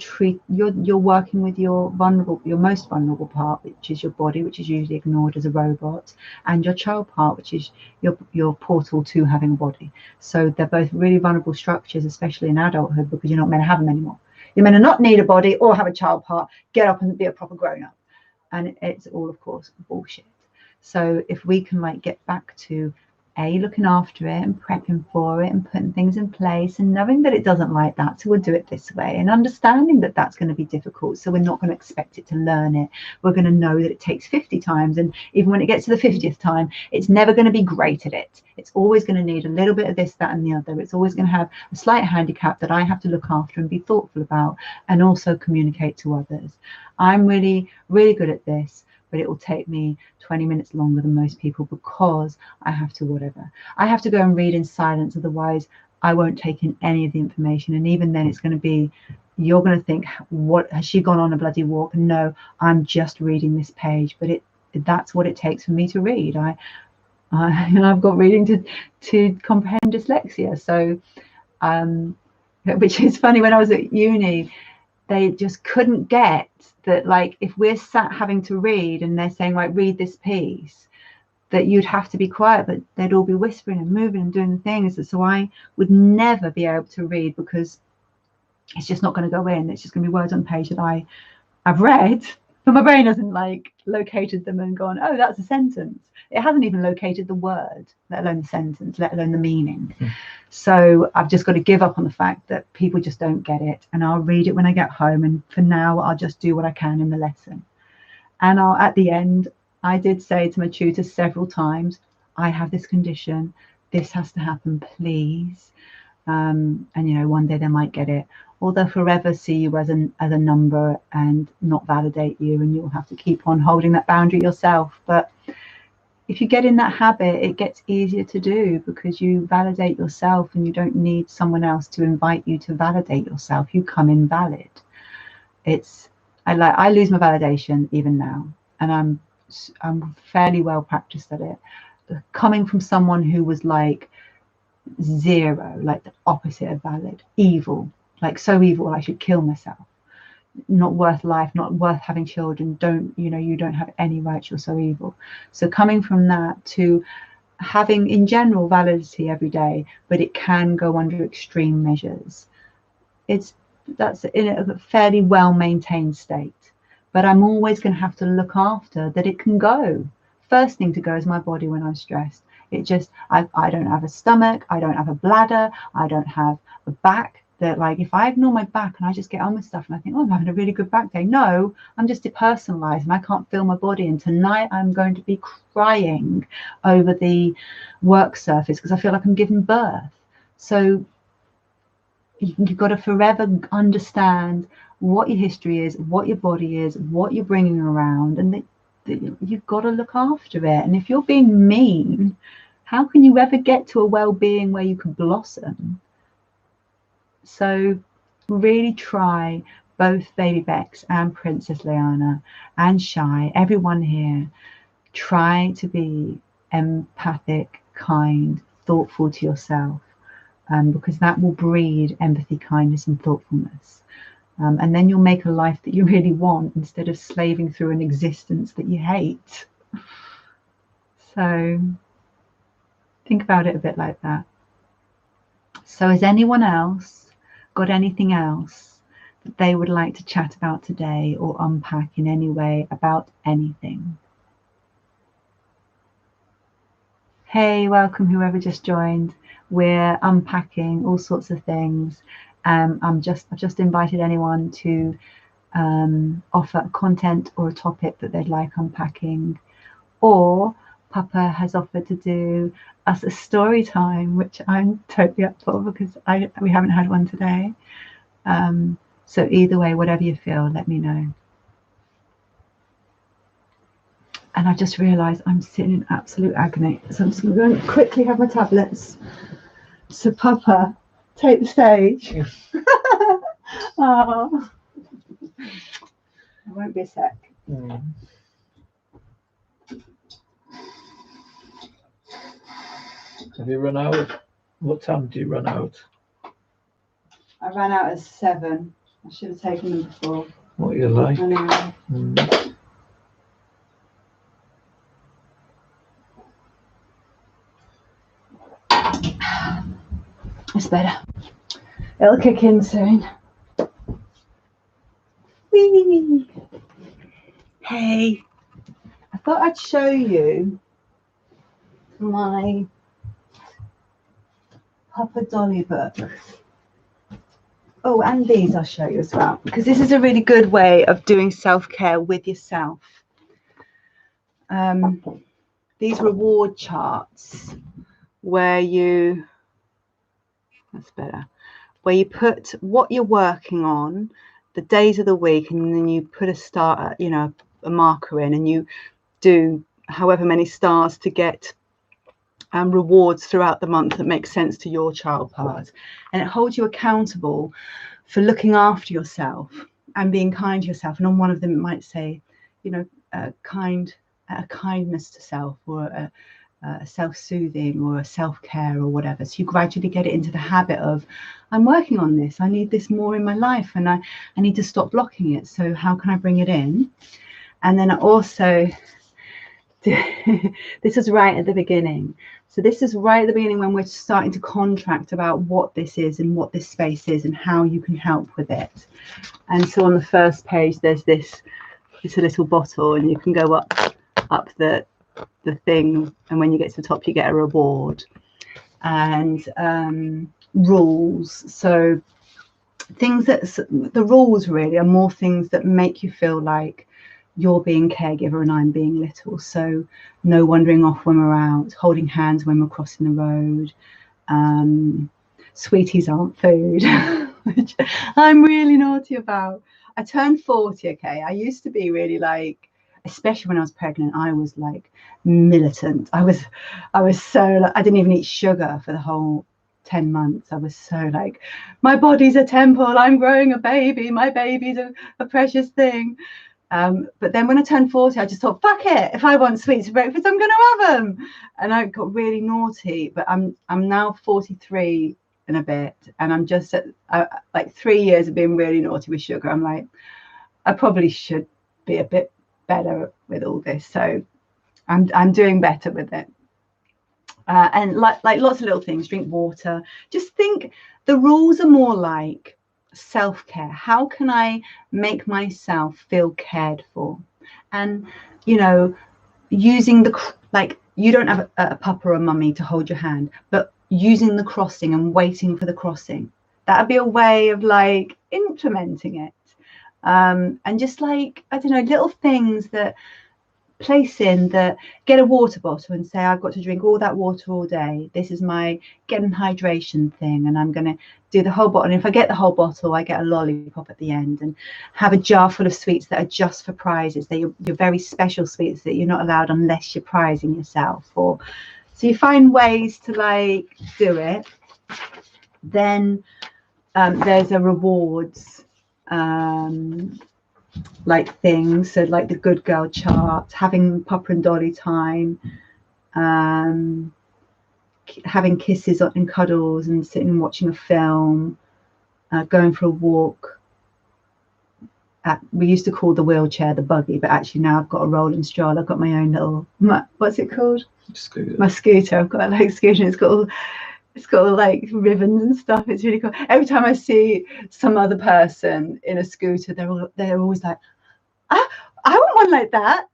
working with your most vulnerable part, which is your body, which is usually ignored as a robot, and your child part, which is your portal to having a body. So they're both really vulnerable structures, especially in adulthood, because you're not meant to have them anymore. You're meant to not need a body or have a child part, get up and be a proper grown-up. And it's all, of course, bullshit. So if we can like get back to looking after it and prepping for it and putting things in place and knowing that it doesn't like that, so we'll do it this way, and understanding that that's going to be difficult, so we're not going to expect it to learn it. We're going to know that it takes 50 times, and even when it gets to the 50th time, it's never going to be great at it. It's always going to need a little bit of this, that and the other. It's always going to have a slight handicap that I have to look after and be thoughtful about, and also communicate to others. I'm really, really good at this, but it will take me 20 minutes longer than most people, because I have to go and read in silence. Otherwise I won't take in any of the information, and even then it's going to be, you're going to think, what, has she gone on a bloody walk? No, I'm just reading this page. But that's what it takes for me to read. I've got reading to comprehend dyslexia. So which is funny, when I was at uni, they just couldn't get that, like, if we're sat having to read and they're saying, like, read this piece, that you'd have to be quiet, but they'd all be whispering and moving and doing the things. So I would never be able to read, because it's just not going to go in. It's just going to be words on page that I've read, but my brain hasn't like located them and gone, oh, that's a sentence. It hasn't even located the word, let alone the sentence, let alone the meaning. So I've just got to give up on the fact that people just don't get it, and I'll read it when I get home, and for now I'll just do what I can in the lesson. And at the end, I did say to my tutor several times, I have this condition, this has to happen, please. And you know, one day they might get it, or they'll forever see you as a number and not validate you, and you'll have to keep on holding that boundary yourself. But if you get in that habit, it gets easier to do, because you validate yourself and you don't need someone else to invite you to validate yourself. You come in valid. I lose my validation even now, and I'm fairly well practiced at it. Coming from someone who was like zero, like the opposite of valid, evil, like so evil I should kill myself, not worth life, not worth having children, you don't have any rights, you're so evil. So coming from that to having in general validity every day, but it can go under extreme measures, that's in a fairly well maintained state. But I'm always going to have to look after that it can go. First thing to go is my body when I'm stressed. I don't have a stomach, I don't have a bladder, I don't have a back. That, like, if I ignore my back and I just get on with stuff and I think, oh, I'm having a really good back day. No, I'm just depersonalized and I can't feel my body. And tonight I'm going to be crying over the work surface because I feel like I'm giving birth. So you've got to forever understand what your history is, what your body is, what you're bringing around, and you've got to look after it. And if you're being mean, how can you ever get to a well-being where you can blossom? So really try, both Baby Bex and Princess Liana and Shy, everyone here, try to be empathic, kind, thoughtful to yourself, because that will breed empathy, kindness and thoughtfulness. And then you'll make a life that you really want instead of slaving through an existence that you hate. So think about it a bit like that. So has anyone else got anything else that they would like to chat about today or unpack in any way about anything? Hey, welcome whoever just joined. We're unpacking all sorts of things. I've just invited anyone to offer a content or a topic that they'd like unpacking, or Papa has offered to do us a story time, which I'm totally up for because we haven't had one today. So either way, whatever you feel, let me know. And I just realised I'm sitting in absolute agony, so I'm just going to quickly have my tablets. So Papa, take the stage. Oh, it won't be a sec. Have you run out? What time do you run out? I ran out at 7. I should have taken them before. What are you like? Anyway. It's better. It'll kick in soon. Whee! Hey, I thought I'd show you my Papa Dolly book. Oh, and these I'll show you as well, because this is a really good way of doing self-care with yourself. These reward charts where you, that's better, where you put what you're working on, the days of the week, and then you put a marker in, and you do however many stars to get rewards throughout the month that make sense to your child part. And it holds you accountable for looking after yourself and being kind to yourself. And on one of them it might say, a kindness to self, or a self-soothing, or a self-care, or whatever. So you gradually get it into the habit of, I'm working on this, I need this more in my life, and I need to stop blocking it. So how can I bring it in? And then I also this is right at the beginning. So this is right at the beginning when we're starting to contract about what this is and what this space is and how you can help with it. And so on the first page there's this, it's a little bottle, and you can go up the thing, and when you get to the top you get a reward. And rules, so things that, the rules really are more things that make you feel like you're being caregiver and I'm being little. So no wandering off when we're out, holding hands when we're crossing the road, sweeties aren't food, which I'm really naughty about. I turned 40, okay. I used to be really like, especially when I was pregnant, I was like militant. I was so like, I didn't even eat sugar for the whole 10 months. I was so like, my body's a temple, I'm growing a baby, my baby's a precious thing. But then when I turned 40, I just thought, fuck it, if I want sweets for breakfast, I'm gonna have them. And I got really naughty. But I'm now 43 and a bit, and I'm just at like 3 years of being really naughty with sugar. I'm like, I probably should be a bit better with all this. So I'm doing better with it. And like lots of little things, drink water. Just think, the rules are more like self-care. How can I make myself feel cared for? And using the, like, you don't have a papa or a mummy to hold your hand, but using the crossing and waiting for the crossing, that'd be a way of like implementing it. And just like, I don't know, little things that place in that, get a water bottle and say, I've got to drink all that water all day. This is my getting hydration thing, and I'm going to do the whole bottle. And if I get the whole bottle, I get a lollipop at the end, and have a jar full of sweets that are just for prizes. They're your very special sweets that you're not allowed unless you're prizing yourself. Or so you find ways to like do it. Then there's a rewards like things, so like the good girl chart, having Papa and Dolly time, having kisses and cuddles and sitting and watching a film, going for a walk. We used to call the wheelchair the buggy, but actually now I've got a rolling stroller. I've got my own little, what's it called? Scooter. My scooter. I've got a like scooter. It's got all like ribbons and stuff. It's really cool. Every time I see some other person in a scooter, they're always like, I want one like that.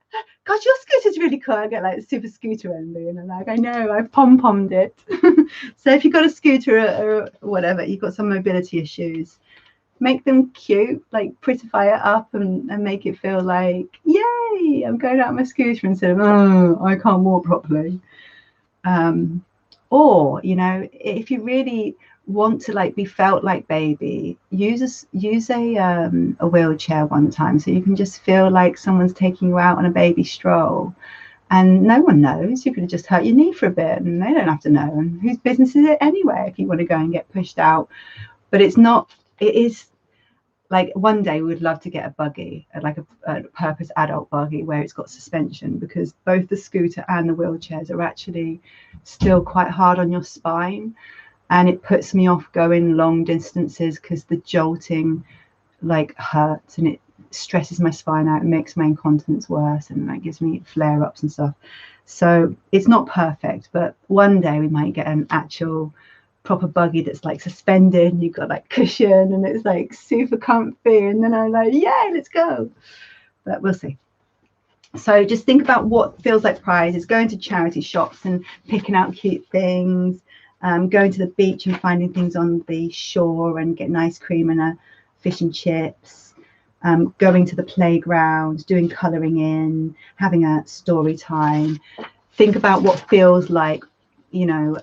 God, your scooter's really cool. I get like super scooter envy, and I'm like, I know, I've pom-pommed it. So if you've got a scooter or whatever, you've got some mobility issues, make them cute, like prettify it up and make it feel like, yay, I'm going out on my scooter instead of, oh, I can't walk properly. Or, you know, if you really want to like be felt like baby, use a wheelchair one time, so you can just feel like someone's taking you out on a baby stroll, and no one knows. You could have just hurt your knee for a bit, and they don't have to know. And whose business is it anyway if you want to go and get pushed out? But it's not. It is like one day we would love to get a buggy, like a purpose adult buggy where it's got suspension, because both the scooter and the wheelchairs are actually still quite hard on your spine. And it puts me off going long distances because the jolting like hurts, and it stresses my spine out and makes my incontinence worse, and that gives me flare-ups and stuff. So it's not perfect, but one day we might get an actual proper buggy that's like suspended, and you've got like cushion, and it's like super comfy, and then I'm like, yay, let's go. But we'll see. So just think about what feels like prizes. Going to charity shops and picking out cute things. Going to the beach and finding things on the shore and getting ice cream and a fish and chips. Going to the playground, doing colouring in, having a story time. Think about what feels like, you know,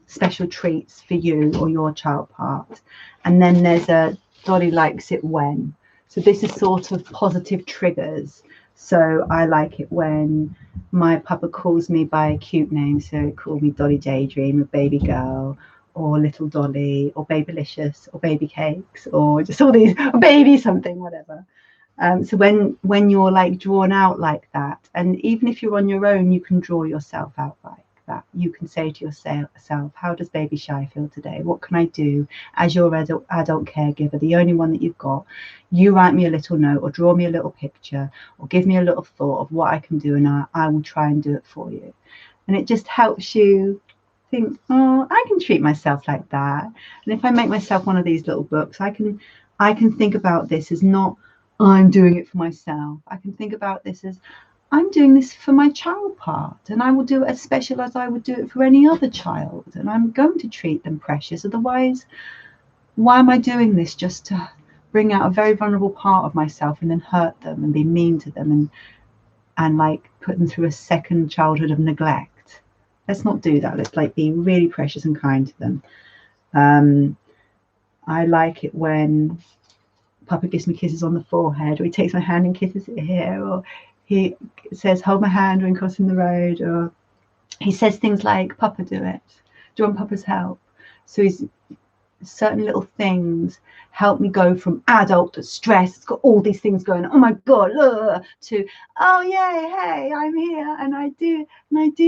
special treats for you or your child part. And then there's a Dolly likes it when. So this is sort of positive triggers. So I like it when my papa calls me by a cute name. So call me Dolly Daydream, or Baby Girl, or Little Dolly, or Babylicious, or Baby Cakes, or just all these, or Baby something, whatever. So when you're like drawn out like that, and even if you're on your own, you can draw yourself out like that. You can say to yourself, how does Baby Shy feel today? What can I do as your adult caregiver, the only one that you've got? You write me a little note, or draw me a little picture, or give me a little thought of what I can do, and I will try and do it for you. And it just helps you think, oh, I can treat myself like that. And if I make myself one of these little books, I can think about this as not I'm doing it for myself. I can think about this as I'm doing this for my child part, and I will do it as special as I would do it for any other child, and I'm going to treat them precious. Otherwise, why am I doing this just to bring out a very vulnerable part of myself and then hurt them and be mean to them and like put them through a second childhood of neglect? Let's not do that. Let's like be really precious and kind to them. I like it when Papa gives me kisses on the forehead, or he takes my hand and kisses it here, or he says, hold my hand when crossing the road, or he says things like, Papa, do it. Do you want Papa's help? So he's certain little things help me go from adult to stress. It's got all these things going, oh my God, to, oh yay, hey, I'm here, and I do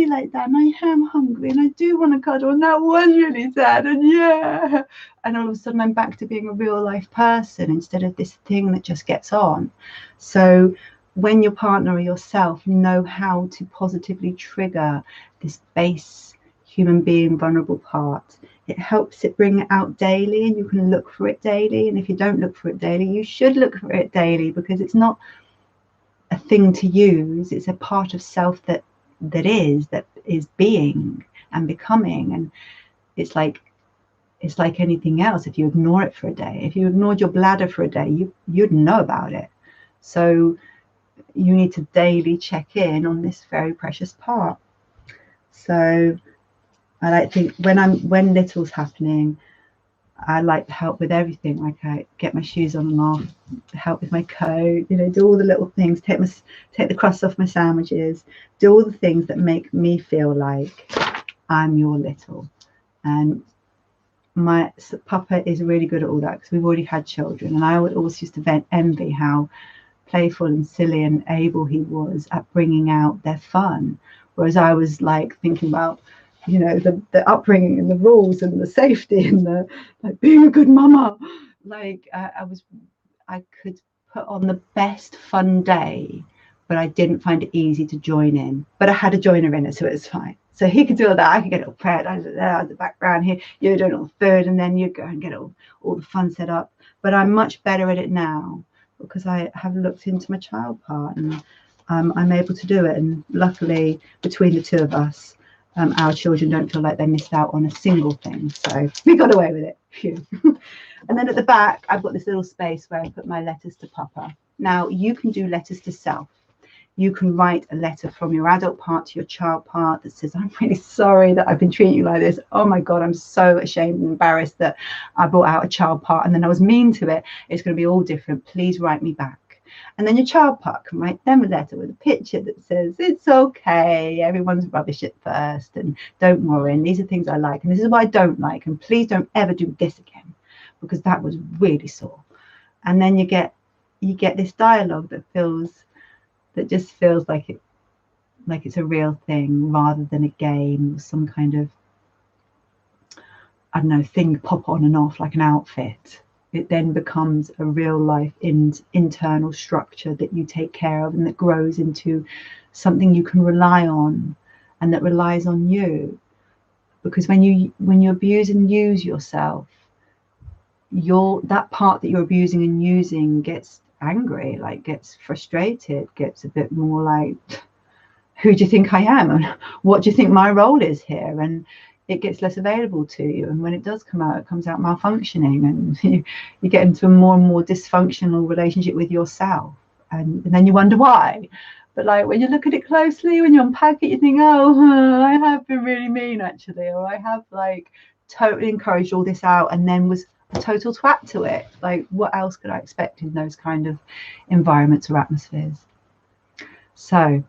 like that, and I am hungry, and I do want to cuddle, and that was really sad, and yeah. And all of a sudden I'm back to being a real life person instead of this thing that just gets on. So when your partner or yourself know how to positively trigger this base human being vulnerable part, it helps it bring it out daily, and you can look for it daily. And if you don't look for it daily, you should look for it daily, because it's not a thing to use. It's a part of self that is being and becoming. And it's like anything else. If you ignore it for a day, if you ignored your bladder for a day, you'd know about it. So you need to daily check in on this very precious part. So I like to think when little's happening, I like to help with everything. Like I get my shoes on and off, help with my coat, you know, do all the little things, take the crust off my sandwiches, do all the things that make me feel like I'm your little. And my Papa is really good at all that because we've already had children, and I always used to envy how playful and silly and able he was at bringing out their fun, whereas I was like thinking about, you know, the upbringing and the rules and the safety and the like being a good mama. Like I could put on the best fun day, but I didn't find it easy to join in. But I had a joiner in it, so it was fine. So he could do all that. I could get it all prepped. I was there at the background here. You're doing all the food, and then you go and get all the fun set up. But I'm much better at it now because I have looked into my child part, and I'm able to do it. And luckily, between the two of us, our children don't feel like they missed out on a single thing. So we got away with it. Phew. And then at the back, I've got this little space where I put my letters to Papa. Now, you can do letters to self. You can write a letter from your adult part to your child part that says, I'm really sorry that I've been treating you like this. Oh my God, I'm so ashamed and embarrassed that I brought out a child part and then I was mean to it. It's going to be all different. Please write me back. And then your child part can write them a letter with a picture that says, it's okay, everyone's rubbish at first, and don't worry, and these are things I like, and this is what I don't like, and please don't ever do this again, because that was really sore. And then you get this dialogue that just feels like it's a real thing rather than a game or some kind of, I don't know, thing pop on and off like an outfit. It then becomes a real life internal structure that you take care of and that grows into something you can rely on and that relies on you. Because when you abuse and use yourself, that part that you're abusing and using gets angry, like gets frustrated, gets a bit more like, who do you think I am and what do you think my role is here? And it gets less available to you, and when it does come out, it comes out malfunctioning, and you get into a more and more dysfunctional relationship with yourself, and then you wonder why. But like when you look at it closely, when you unpack it, you think, oh, I have been really mean actually, or I have like totally encouraged all this out and then was a total twat to it. Like what else could I expect in those kind of environments or atmospheres? So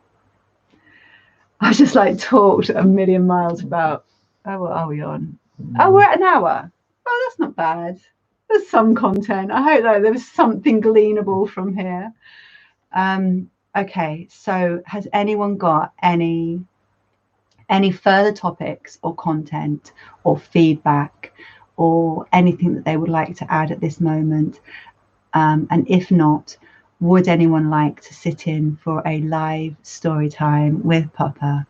I just like talked a million miles about, oh, what are we on? Oh, we're at an hour. Oh, that's not bad. There's some content. I hope that there was something gleanable from here. Okay, so has anyone got any further topics or content or feedback or anything that they would like to add at this moment? And if not, would anyone like to sit in for a live story time with Papa?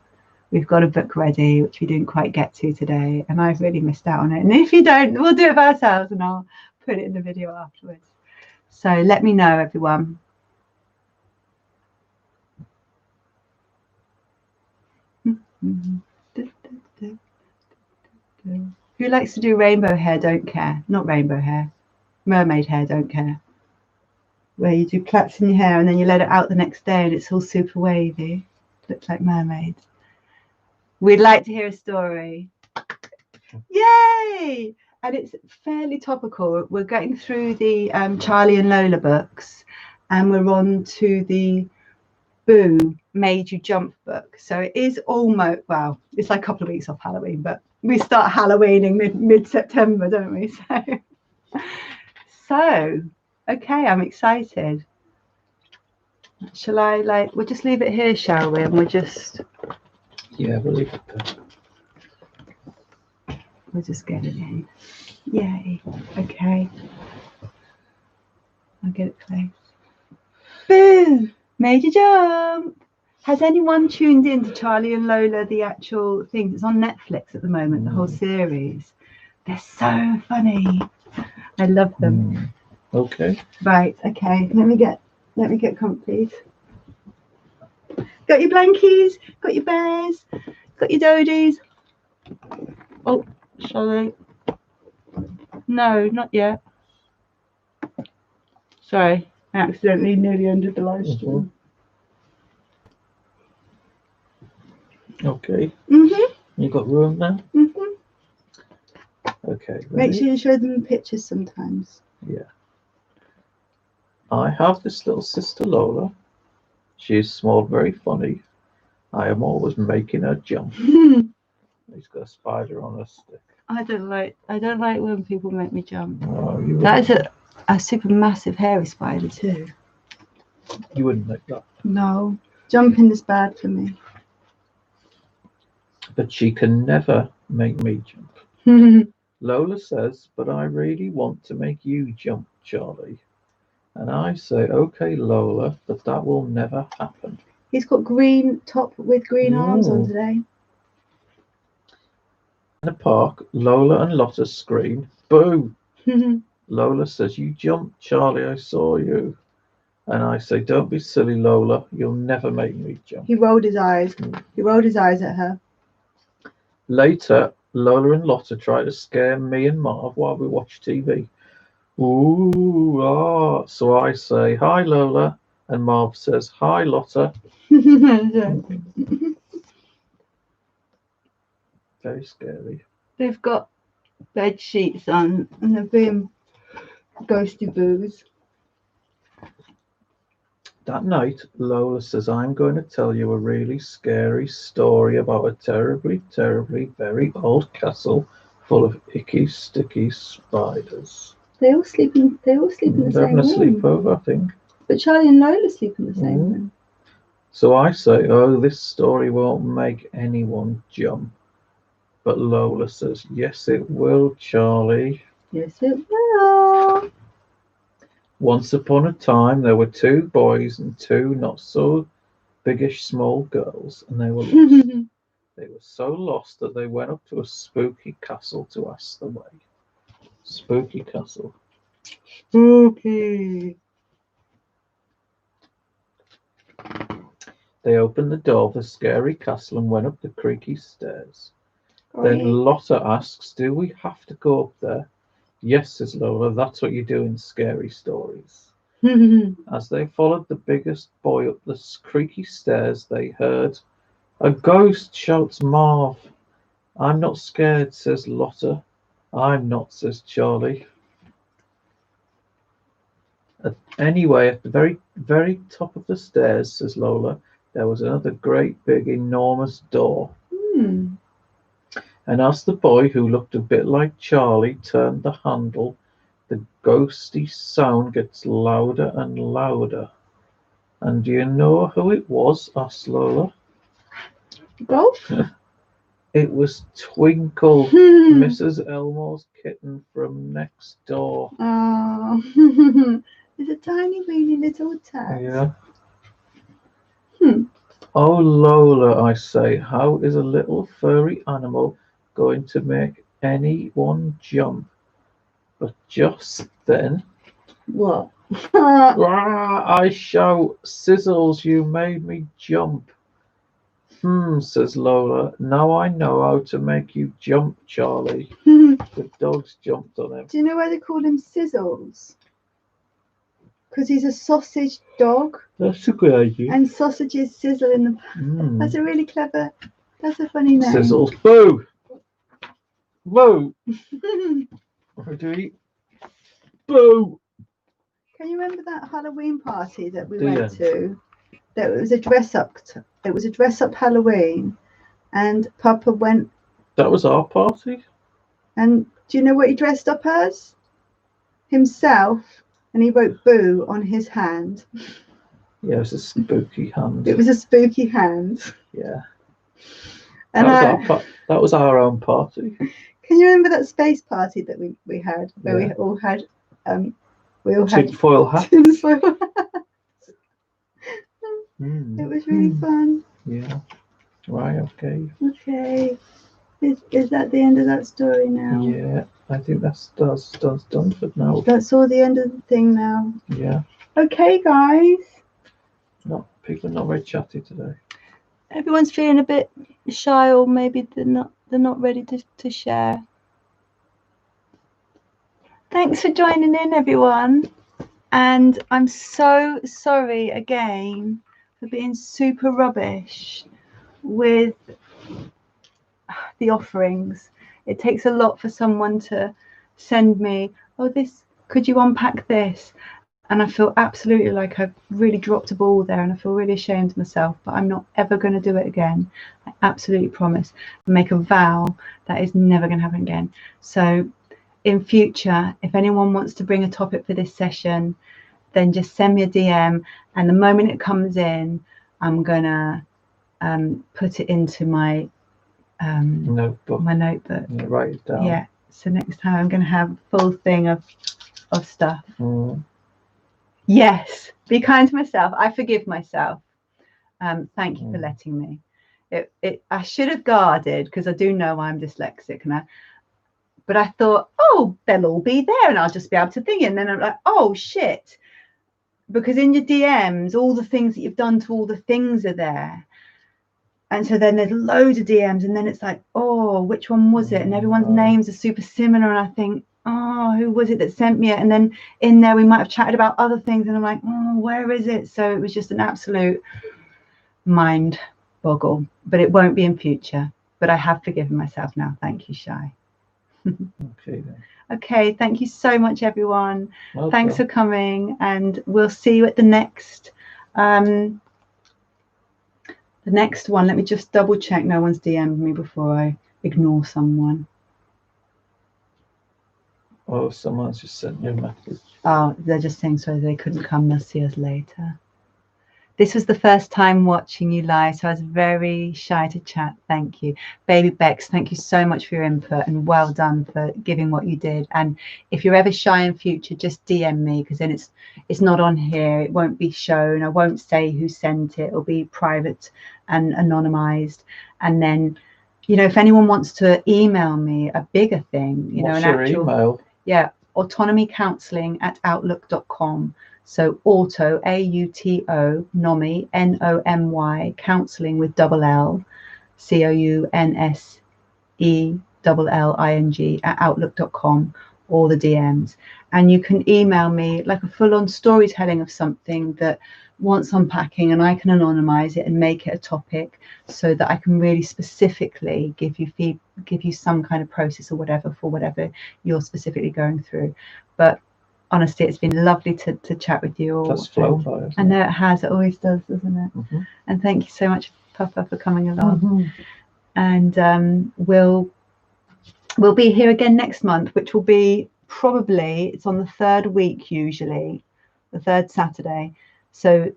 We've got a book ready, which we didn't quite get to today, and I've really missed out on it. And if you don't, we'll do it by ourselves and I'll put it in the video afterwards. So let me know, everyone. Who likes to do rainbow hair, don't care? Not rainbow hair, mermaid hair, don't care. Where you do plaits in your hair and then you let it out the next day and it's all super wavy. Looks like mermaids. We'd like to hear a story. Yay! And it's fairly topical. We're getting through the Charlie and Lola books, and we're on to the Boo Made You Jump book. So it is almost, well, it's like a couple of weeks off Halloween, but we start Halloweening mid-September, don't we? So okay, I'm excited. Shall I, we'll just leave it here, shall we? And we'll just... Yeah, we'll leave it there. We'll just get it in. Yay. Okay. I'll get it close. Boo! Made you jump! Has anyone tuned in to Charlie and Lola, the actual thing? It's on Netflix at the moment, the whole series. They're so funny. I love them. Okay. Right, okay. Let me get comfy. Got your blankies, got your bears, got your dodies. Oh, sorry. No, not yet. Sorry, I accidentally nearly ended the live stream. Okay. Mhm. You got room now? Mhm. Okay. Make Ready? sure you show them pictures sometimes. Yeah. I have this little sister Lola. She is small, very funny. I am always making her jump. He's got a spider on a stick. I don't like when people make me jump. Oh, you That is wouldn't, a super massive hairy spider too. you wouldn't like that. No, jumping is bad for me. But she can never make me jump. He's Lola says, but I really want to make you jump, Charlie. And I say, okay, Lola, but that will never happen. got green top with green arms on Mm. today. In the park, Lola and Lotta scream, boo! Lola says, you jumped, Charlie, I saw you. And I say, don't be silly, Lola, you'll never make me jump. He rolled his eyes. He rolled his eyes at her. Later, Lola and Lotta try to scare me and Marv while we watch TV. Ooh, ah. So I say, hi, Lola. And Marv says, hi, Lotta. Very scary. They've got bed sheets on and they're being ghosty boos. That night, Lola says, I'm going to tell you a really scary story about a terribly, terribly, very old castle full of icky, sticky spiders. They all sleep in the They're same having a room. sleepover, I think. But Charlie and Lola sleep in the same room. So I say, oh, this story won't make anyone jump. But Lola says, yes, it will, Charlie. Yes, it will. Once upon a time, there were two boys and two not so biggish small girls, and they were lost. They were so lost that they went up to a spooky castle to ask the way. Spooky castle. Spooky. They opened the door of the scary castle and went up the creaky stairs. Then Great. Lotta asks, do we have to go up there? Yes, says Lola, that's what you do in scary stories. As they followed the biggest boy up the creaky stairs, they heard, a ghost, shouts Marv. I'm not scared, says Lotta. I'm not, says Charlie. Anyway, at the very, very top of the stairs, says Lola, there was another great big enormous door. And as the boy, who looked a bit like Charlie, turned the handle, the ghostly sound gets louder and louder. And do you know who it was? Asked Lola. Golf? It was Twinkle, Mrs. Elmore's kitten from next door. Oh, it's a tiny, weeny little tat. Yeah. Oh, Lola, I say, how is a little furry animal going to make anyone jump? But just then, What? I shout, Sizzles, you made me jump. Says Lola. Now I know how to make you jump, Charlie. The dogs jumped on him. Do you know why they call him Sizzles? Because he's a sausage dog. That's a good idea. And sausages sizzle in the... That's a really clever... That's a funny name. Sizzles. Boo! Boo! Ready? Boo! Can you remember that Halloween party that we went to? That was a dress-up. It was a dress-up Halloween, and Papa went. That was our party. And do you know what he dressed up as? Himself, and he wrote "boo" on his hand. Yeah, it was a spooky hand. It was a spooky hand. Yeah. And that was our own party. Can you remember that space party that we had, where we all had tinfoil hats. Tinfoil hats. It was really fun. Yeah. Right. Okay. Okay. Is that the end of that story now? Yeah, I think that's done for now. That's all the end of the thing now. Yeah. Okay, guys. People are not very chatty today. Everyone's feeling a bit shy, or maybe they're not ready to share. Thanks for joining in, everyone. And I'm so sorry again for being super rubbish with the offerings. It takes a lot for someone to send me, oh, this, could you unpack this? And I feel absolutely like I've really dropped a ball there, and I feel really ashamed of myself, but I'm not ever going to do it again. I absolutely promise. I make a vow that is never going to happen again. So in future, if anyone wants to bring a topic for this session, then just send me a DM, and the moment it comes in, I'm going to put it into my notebook. Yeah, write it down. Yeah. So next time I'm going to have a full thing of stuff. Yes, be kind to myself. I forgive myself. Thank you for letting me. I should have guarded, because I do know I'm dyslexic, but I thought, oh, they'll all be there and I'll just be able to think it. And then I'm like, oh shit, because in your DMs, all the things that you've done to all the things are there. And so then there's loads of DMs, and then it's like, oh, which one was it? And everyone's names are super similar, and I think, oh, who was it that sent me it? And then in there we might have chatted about other things, and I'm like, oh, where is it? So it was just an absolute mind boggle, but it won't be in future. But I have forgiven myself now. Thank you, Shai. Okay then. Okay, thank you so much, everyone. Well Thanks done. for coming, and we'll see you at the next one. Let me just double check no one's DM'd me before I ignore someone. Oh, someone's just sent you a message. Oh, they're just saying sorry they couldn't come. They'll see us later. This was the first time watching you live, so I was very shy to chat. Thank you. Baby Bex, thank you so much for your input, and well done for giving what you did. And if you're ever shy in future, just DM me, because then it's not on here. It won't be shown. I won't say who sent it. It'll be private and anonymized. And then, you know, if anyone wants to email me a bigger thing, you What's know, your email? Yeah, autonomycounselling@outlook.com. So auto, AUTO, NOMY, NOMY, counselling with double L, COUNSELLING @outlook.com, or the DMs. And you can email me like a full-on storytelling of something that wants unpacking, and I can anonymize it and make it a topic, so that I can really specifically give you some kind of process or whatever for whatever you're specifically going through. But honestly, it's been lovely to chat with you all. That's flow by. I know it has. It always does, doesn't it? And thank you so much, Papa, for coming along. And we'll be here again next month, which will be probably, it's on the third week usually, the third Saturday. So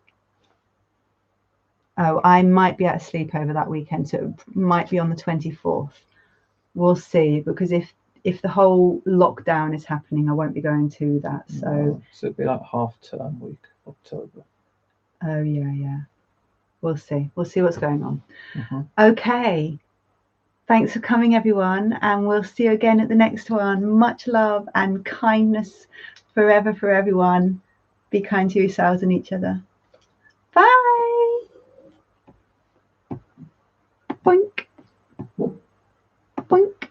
I might be at a sleepover that weekend, so it might be on the 24th. We'll see, because if the whole lockdown is happening, I won't be going to that. So it'd be like half-term week, October. Oh yeah. We'll see what's going on. Okay, thanks for coming, everyone, and we'll see you again at the next one. Much love and kindness forever for everyone. Be kind to yourselves and each other. Bye. Boink. Boink.